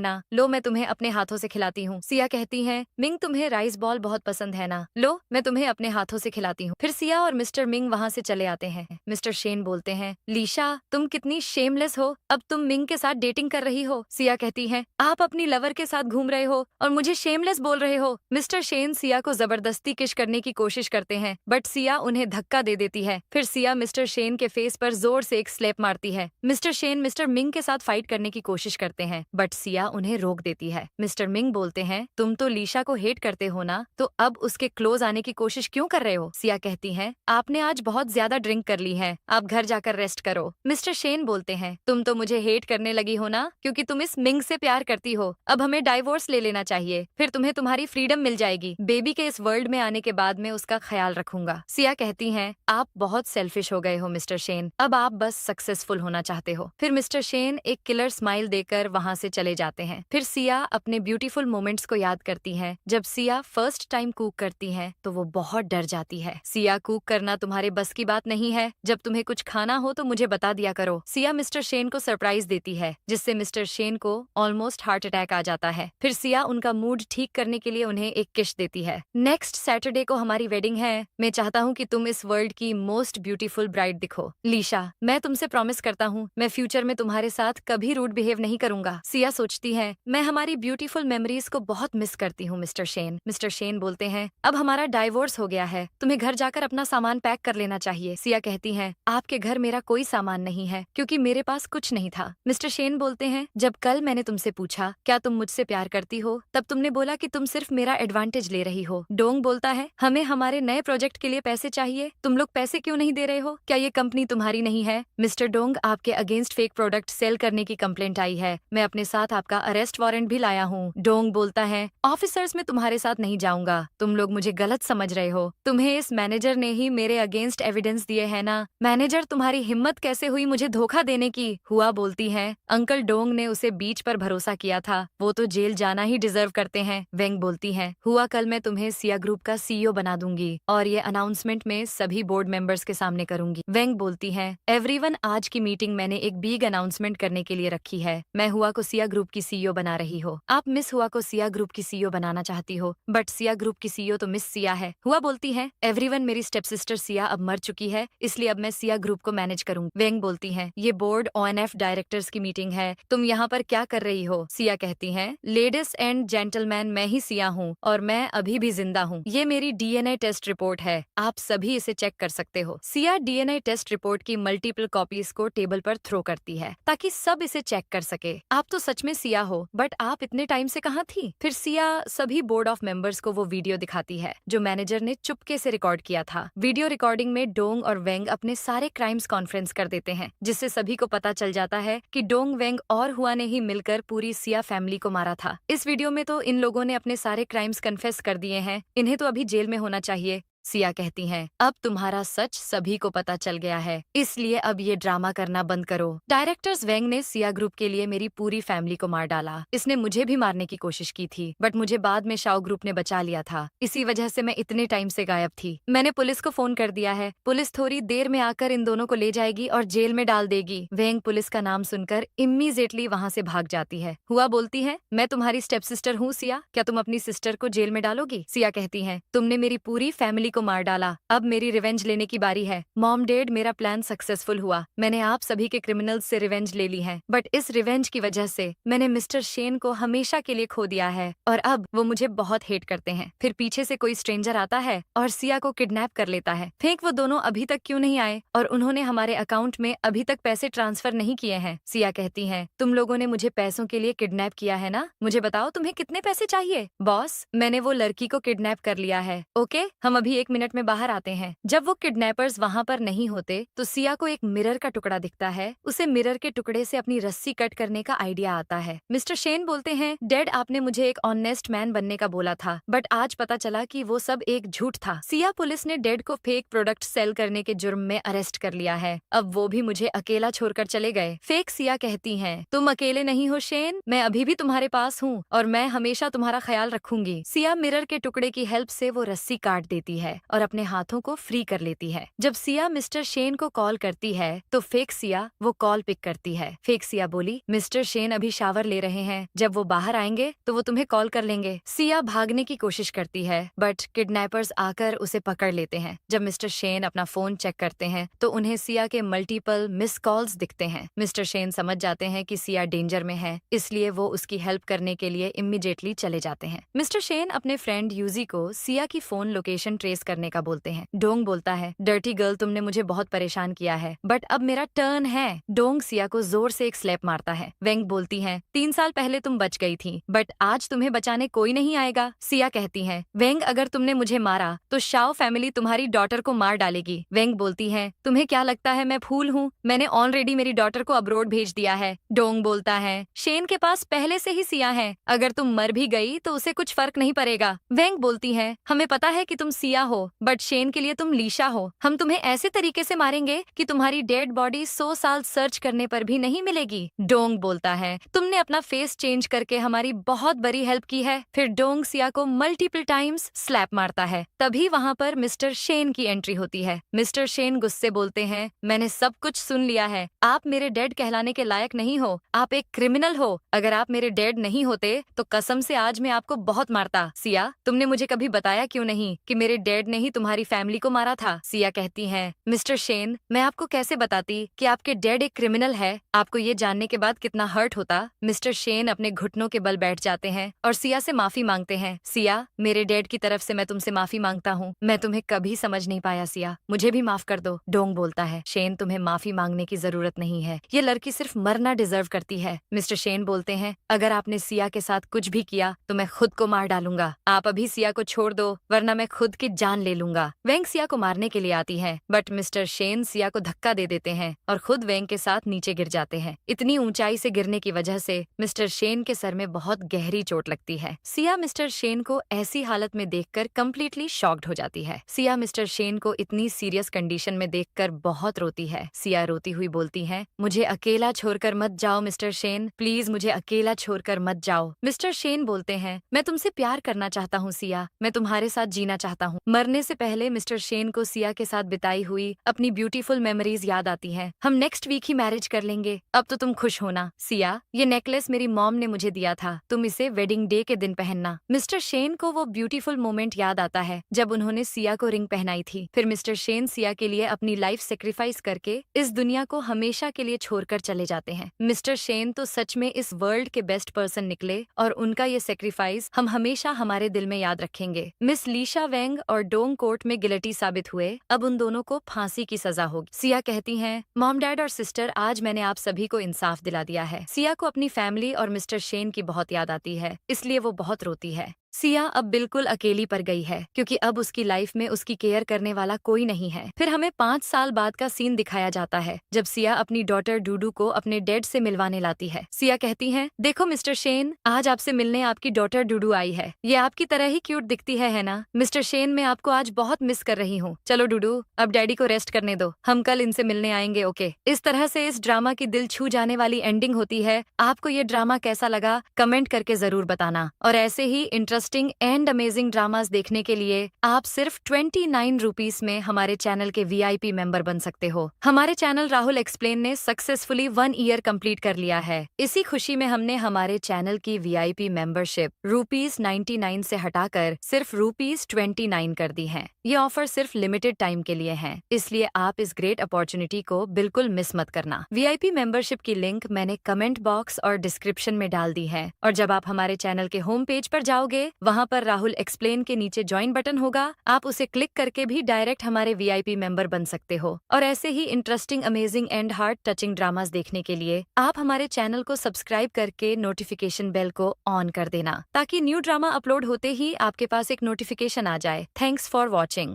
ना, लो मैं तुम्हें अपने हाथों से खिलाती हूँ। सिया कहती है, मिंग तुम्हें राइस बॉल बहुत पसंद है ना, लो मैं तुम्हें अपने हाथों से खिलाती हूँ। फिर सिया और मिस्टर मिंग वहाँ से चले आते हैं। मिस्टर शेन बोलते हैं, लीशा तुम कितनी शेमलेस हो, अब तुम मिंग के साथ डेटिंग कर रही हो। सिया कहती है, आप अपनी लवर के साथ घूम रहे हो और मुझे शेमलेस बोल रहे हो। मिस्टर शेन सिया को जबरदस्ती किश करने की कोशिश करते हैं बट सिया उन्हें धक्का दे देती है। फिर सिया मिस्टर शेन के फेस पर जोर से एक स्लैप मारती है। मिस्टर शेन मिस्टर मिंग के साथ फाइट करने की कोशिश करते हैं बट सिया उन्हें रोक देती है। मिस्टर मिंग बोलते हैं, तुम तो लीशा को हेट करते हो ना, तो अब उसके क्लोज आने की कोशिश क्यों कर रहे हो। सिया कहती है, आपने आज बहुत ज्यादा ड्रिंक कर ली है, आप घर जाकर रेस्ट करो। मिस्टर शेन बोलते हैं, तुम तो मुझे हेट करने लगी हो ना क्योंकि तुम इस मिंग से प्यार करती हो, अब हमें डाइवोर्स ले लेना चाहिए फिर तुम्हें तुम्हारी फ्रीडम मिल जाएगी। बेबी के इस वर्ल्ड में आने के बाद मैं उसका ख्याल रखूंगा। सिया कहती हैं, आप बहुत सेल्फिश हो गए हो मिस्टर शेन, अब आप बस सक्सेसफुल होना चाहते हो। फिर मिस्टर शेन एक किलर स्माइल देकर वहाँ से चले जाते हैं। फिर सिया अपने ब्यूटीफुल मोमेंट्स को याद करती है। जब सिया फर्स्ट टाइम कुक करती है तो वो बहुत डर जाती है। सिया कुक करना तुम्हारे बस की बात नहीं है, जब तुम्हें कुछ खाना हो तो मुझे बता दिया करो। सिया मिस्टर शेन को सरप्राइज देती है जिससे मिस्टर शेन को ऑलमोस्ट हार्ट अटैक आ जाता है। फिर सिया उनका मूड ठीक करने के लिए उन्हें एक किश देती है। नेक्स्ट सैटरडे को हमारी वेडिंग है, मैं चाहता हूँ कि तुम इस वर्ल्ड की मोस्ट ब्यूटीफुल ब्राइड दिखो। लीशा मैं तुमसे प्रॉमिस करता हूँ मैं फ्यूचर में तुम्हारे साथ कभी रूड बिहेव नहीं करूंगा। सिया सोचती है, मैं हमारी ब्यूटीफुल मेमोरीज को बहुत मिस करती हूँ मिस्टर शेन। मिस्टर शेन बोलते हैं, अब हमारा डाइवोर्स हो गया है, तुम्हें घर जाकर अपना सामान पैक कर लेना चाहिए। सिया कहती है, आपके घर मेरा कोई सामान नहीं है क्योंकि मेरे पास कुछ नहीं था। मिस्टर शेन बोलते हैं, जब कल मैंने तुमसे पूछा क्या तुम मुझसे प्यार करती हो तब तुमने बोला कि तुम सिर्फ मेरा एडवांटेज ले रही हो। डोंग बोलता है, हमें हमारे नए प्रोजेक्ट के लिए पैसे चाहिए, तुम लोग पैसे क्यों नहीं दे रहे हो, क्या ये कंपनी तुम्हारी नहीं है। मिस्टर डोंग आपके अगेंस्ट फेक प्रोडक्ट सेल करने की कंप्लेंट आई है, मैं अपने साथ आपका अरेस्ट वारंट भी लाया हूँ। डोंग बोलता है, ऑफिसर्स में तुम्हारे साथ नहीं जाऊंगा, तुम लोग मुझे गलत समझ रहे हो, तुम्हें इस मैनेजर ने ही मेरे अगेंस्ट एविडेंस दिए है ना। मैनेजर तुम्हारी हिम्मत कैसे हुई मुझे धोखा देने की। हुआ बोलती है, अंकल डोंग ने उसे बीच पर भरोसा किया था, वो तो जेल जाना ही डिजर्व करते हैं। वेंग वेंग बोलती है, हुआ कल मैं तुम्हें सिया ग्रुप का सीईओ बना दूंगी और ये अनाउंसमेंट में सभी बोर्ड मेंबर्स के सामने करूंगी। वेंग बोलती है, एवरीवन, आज की मीटिंग मैंने एक बिग अनाउंसमेंट करने के लिए रखी है। मैं हुआ को सिया ग्रुप की सीईओ बना रही हो। आप मिस हुआ को सिया ग्रुप की सीईओ बनाना चाहती हो, बट सिया ग्रुप की सीईओ तो मिस सिया है। हुआ बोलती है, एवरीवन, मेरी स्टेप सिस्टर सिया अब मर चुकी है, इसलिए अब मैं सिया ग्रुप को मैनेज करूंगी। वेंग बोलती है, ये बोर्ड ONF डायरेक्टर्स की मीटिंग है, तुम यहाँ पर क्या कर रही हो? सिया कहती है, लेडीज एंड जेंटलमैन, मैं ही सिया हूँ और मैं अभी भी जिंदा हूँ। ये मेरी DNA टेस्ट रिपोर्ट है, आप सभी इसे चेक कर सकते हो। सिया DNA टेस्ट रिपोर्ट की मल्टीपल कॉपीज को टेबल पर थ्रो करती है ताकि सब इसे चेक कर सके। आप तो सच में सिया हो, बट आप इतने टाइम से कहाँ थी? फिर सिया सभी बोर्ड ऑफ मेंबर्स को वो वीडियो दिखाती है जो मैनेजर ने चुपके से रिकॉर्ड किया था। वीडियो रिकॉर्डिंग में डोंग और वेंग अपने सारे क्राइम्स कॉन्फ्रेंस कर देते हैं, जिससे सभी को पता चल जाता है कि डोंग, वेंग और हुआ ने ही मिलकर पूरी सिया फैमिली को मारा था। इस वीडियो में तो इन लोगों ने अपने सारे क्राइम्स कन्फेस कर दिए हैं, इन्हें तो अभी जेल में होना चाहिए। सिया कहती हैं, अब तुम्हारा सच सभी को पता चल गया है, इसलिए अब ये ड्रामा करना बंद करो। डायरेक्टर्स वेंग ने सिया ग्रुप के लिए मेरी पूरी फैमिली को मार डाला। इसने मुझे भी मारने की कोशिश की थी, बट मुझे बाद में शाओ ग्रुप ने बचा लिया था। इसी वजह से मैं इतने टाइम से गायब थी। मैंने पुलिस को फोन कर दिया है, पुलिस थोड़ी देर में आकर इन दोनों को ले जाएगी और जेल में डाल देगी। वेंग पुलिस का नाम सुनकर इमीडिएटली वहाँ से भाग जाती है। हुआ बोलती है, मैं तुम्हारी स्टेप सिस्टर हूँ सिया, क्या तुम अपनी सिस्टर को जेल में डालोगी? सिया कहती है, तुमने मेरी पूरी फैमिली को मार डाला, अब मेरी रिवेंज लेने की बारी है। मॉम डैड, मेरा प्लान सक्सेसफुल हुआ, मैंने आप सभी के क्रिमिनल्स से रिवेंज ले ली है, बट इस रिवेंज की वजह से मैंने मिस्टर शेन को हमेशा के लिए खो दिया है और अब वो मुझे बहुत हेट करते हैं। फिर पीछे से कोई स्ट्रेंजर आता है और सिया को किडनैप कर लेता है। फेंक, वो दोनों अभी तक क्यों नहीं आए और उन्होंने हमारे अकाउंट में अभी तक पैसे ट्रांसफर नहीं किए हैं? सिया कहती है, तुम लोगों ने मुझे पैसों के लिए किडनैप किया है ना? मुझे बताओ तुम्हें कितने पैसे चाहिए? बॉस, मैंने वो लड़की को किडनैप कर लिया है। ओके, हम अभी 1 मिनट में बाहर आते हैं। जब वो किडनैपर्स वहाँ पर नहीं होते तो सिया को एक मिरर का टुकड़ा दिखता है। उसे मिरर के टुकड़े से अपनी रस्सी कट करने का आइडिया आता है। मिस्टर शेन बोलते हैं, डैड, आपने मुझे एक ऑनेस्ट मैन बनने का बोला था, बट आज पता चला कि वो सब एक झूठ था। सिया, पुलिस ने डैड को फेक प्रोडक्ट सेल करने के जुर्म में अरेस्ट कर लिया है, अब वो भी मुझे अकेला छोड़कर चले गए। फेक, सिया कहती है, तुम अकेले नहीं हो शेन, मैं अभी भी तुम्हारे पास हूँ और मैं हमेशा तुम्हारा ख्याल रखूंगी। सिया मिरर के टुकड़े की हेल्प से वो रस्सी काट देती है और अपने हाथों को फ्री कर लेती है। जब सिया मिस्टर शेन को कॉल करती है तो फेक सिया वो कॉल पिक करती है। फेक सिया बोली, मिस्टर शेन अभी शावर ले रहे हैं, जब वो बाहर आएंगे तो वो तुम्हें कॉल कर लेंगे। सिया भागने की कोशिश करती है, बट किडनैपर्स आकर उसे पकड़ लेते हैं। जब मिस्टर शेन अपना फोन चेक करते हैं तो उन्हें सिया के मल्टीपल मिस कॉल्स दिखते हैं। मिस्टर शेन समझ जाते हैं कि सिया डेंजर में है, इसलिए वो उसकी हेल्प करने के लिए इमीडिएटली चले जाते हैं। मिस्टर शेन अपने फ्रेंड यूजी को सिया की फोन लोकेशन ट्रेस करने का बोलते हैं। डोंग बोलता है, डर्टी गर्ल, तुमने मुझे बहुत परेशान किया है, बट अब मेरा टर्न है। डोंग सिया को जोर से एक स्लैप मारता है। वेंग बोलती है, 3 साल पहले तुम बच गई थी, बट आज तुम्हें बचाने कोई नहीं आएगा। सिया कहती है, वेंग, अगर तुमने मुझे मारा तो शाओ फैमिली तुम्हारी डॉटर को मार डालेगी। वेंग बोलती है, तुम्हें क्या लगता है मैं फूल हूँ? मैंने ऑलरेडी मेरी डॉटर को अब्रोड भेज दिया है। डोंग बोलता है, शेन के पास पहले से ही सिया है, अगर तुम मर भी गई तो उसे कुछ फर्क नहीं पड़ेगा। वेंग बोलती है, हमें पता है कि तुम सिया हो, बट शेन के लिए तुम लीशा हो। हम तुम्हें ऐसे तरीके से मारेंगे कि तुम्हारी डेड बॉडी 100 साल सर्च करने पर भी नहीं मिलेगी। डोंग बोलता है, तुमने अपना फेस चेंज करके हमारी बहुत बड़ी हेल्प की है। फिर डोंग सिया को मल्टीपल टाइम्स स्लैप मारता है। तभी वहाँ पर मिस्टर शेन की एंट्री होती है। मिस्टर शेन गुस्से बोलते हैं, मैंने सब कुछ सुन लिया है, आप मेरे डेड कहलाने के लायक नहीं हो, आप एक क्रिमिनल हो। अगर आप मेरे डेड नहीं होते तो कसम से आज मैं आपको बहुत मारता। सिया, तुमने मुझे कभी बताया क्यों नहीं कि मेरे डेड ने ही तुम्हारी फैमिली को मारा था? सिया कहती है, मिस्टर शेन, मैं आपको कैसे बताती कि आपके डैड एक क्रिमिनल है? आपको ये जानने के बाद कितना हर्ट होता। मिस्टर शेन अपने घुटनों के बल बैठ जाते हैं और सिया से माफी मांगते हैं। सिया, मेरे डैड की तरफ से मैं तुमसे माफी मांगता हूँ, मैं तुम्हें कभी समझ नहीं पाया सिया, मुझे भी माफ कर दो। डोंग बोलता है, शेन, तुम्हें माफी मांगने की जरूरत नहीं है, ये लड़की सिर्फ मरना डिजर्व करती है। मिस्टर शेन बोलते हैं, अगर आपने सिया के साथ कुछ भी किया तो मैं खुद को मार डालूंगा। आप अभी सिया को छोड़ दो, वरना मैं खुद की जान ले लूंगा। वेंग सिया को मारने के लिए आती है, बट मिस्टर शेन सिया को धक्का दे देते हैं और खुद वेंग के साथ नीचे गिर जाते हैं। इतनी ऊंचाई से गिरने की वजह से मिस्टर शेन के सर में बहुत गहरी चोट लगती है। सिया मिस्टर शेन को ऐसी हालत में देखकर कम्प्लीटली शॉक्ड हो जाती है। सिया मिस्टर शेन को इतनी सीरियस कंडीशन में देखकर बहुत रोती है। सिया रोती हुई बोलती है, मुझे अकेला छोड़कर मत जाओ मिस्टर शेन, प्लीज मुझे अकेला छोड़कर मत जाओ। मिस्टर शेन बोलते हैं, मैं तुमसे प्यार करना चाहता हूँ सिया, मैं तुम्हारे साथ जीना चाहता हूँ। मरने से पहले मिस्टर शेन को सिया के साथ बिताई हुई अपनी ब्यूटीफुल मेमोरीज याद आती हैं। हम नेक्स्ट वीक ही मैरिज कर लेंगे, अब तो तुम खुश होना। सिया, ये नेकलेस मेरी मॉम ने मुझे दिया था, तुम इसे वेडिंग डे के दिन पहनना। मिस्टर शेन को वो ब्यूटीफुल मोमेंट याद आता है जब उन्होंने सिया को रिंग पहनाई थी। फिर मिस्टर शेन सिया के लिए अपनी लाइफ सेक्रीफाइस करके इस दुनिया को हमेशा के लिए छोड़कर चले जाते हैं। मिस्टर शेन तो सच में इस वर्ल्ड के बेस्ट पर्सन निकले और उनका ये सेक्रीफाइस हम हमेशा हमारे दिल में याद रखेंगे। मिस लीशा वेंग और डोंग कोर्ट में गिल्टी साबित हुए, अब उन दोनों को फांसी की सजा होगी। सिया कहती हैं, मॉम डैड और सिस्टर, आज मैंने आप सभी को इंसाफ दिला दिया है। सिया को अपनी फैमिली और मिस्टर शेन की बहुत याद आती है, इसलिए वो बहुत रोती है। सिया अब बिल्कुल अकेली पड़ गई है क्योंकि अब उसकी लाइफ में उसकी केयर करने वाला कोई नहीं है। फिर हमें 5 साल बाद का सीन दिखाया जाता है जब सिया अपनी डॉटर डूडू को अपने डैड से मिलवाने लाती है। सिया कहती है, देखो मिस्टर शेन, आज आपसे मिलने आपकी डॉटर डूडू आई है। ये आपकी तरह ही क्यूट दिखती है ना? मिस्टर शेन, मैं आपको आज बहुत मिस कर रही हूँ। चलो डूडू, अब डैडी को रेस्ट करने दो, हम कल इनसे मिलने आएंगे, ओके? इस तरह से इस ड्रामा की दिल छू जाने वाली एंडिंग होती है। आपको ये ड्रामा कैसा लगा कमेंट करके जरूर बताना। और ऐसे ही इंटरेस्टिंग एंड अमेजिंग ड्रामास देखने के लिए आप सिर्फ 29 रुपीस में हमारे चैनल के VIP मेंबर बन सकते हो। हमारे चैनल राहुल एक्सप्लेन ने सक्सेसफुली 1 ईयर कंप्लीट कर लिया है। इसी खुशी में हमने हमारे चैनल की VIP मेंबरशिप ₹99 से हटाकर सिर्फ ₹29 कर दी है। ये ऑफर सिर्फ लिमिटेड टाइम के लिए है, इसलिए आप इस ग्रेट अपॉर्चुनिटी को बिल्कुल मिस मत करना। VIP मेंबरशिप की लिंक मैंने कमेंट बॉक्स और डिस्क्रिप्शन में डाल दी है, और जब आप हमारे चैनल के होम पेज पर जाओगे, वहाँ पर राहुल एक्सप्लेन के नीचे ज्वाइन बटन होगा, आप उसे क्लिक करके भी डायरेक्ट हमारे VIP मेंबर बन सकते हो। और ऐसे ही interesting, amazing and heart touching dramas देखने के लिए आप हमारे चैनल को सब्सक्राइब करके नोटिफिकेशन बेल को ऑन कर देना, ताकि न्यू ड्रामा अपलोड होते ही आपके पास एक नोटिफिकेशन आ जाए। Thanks for watching.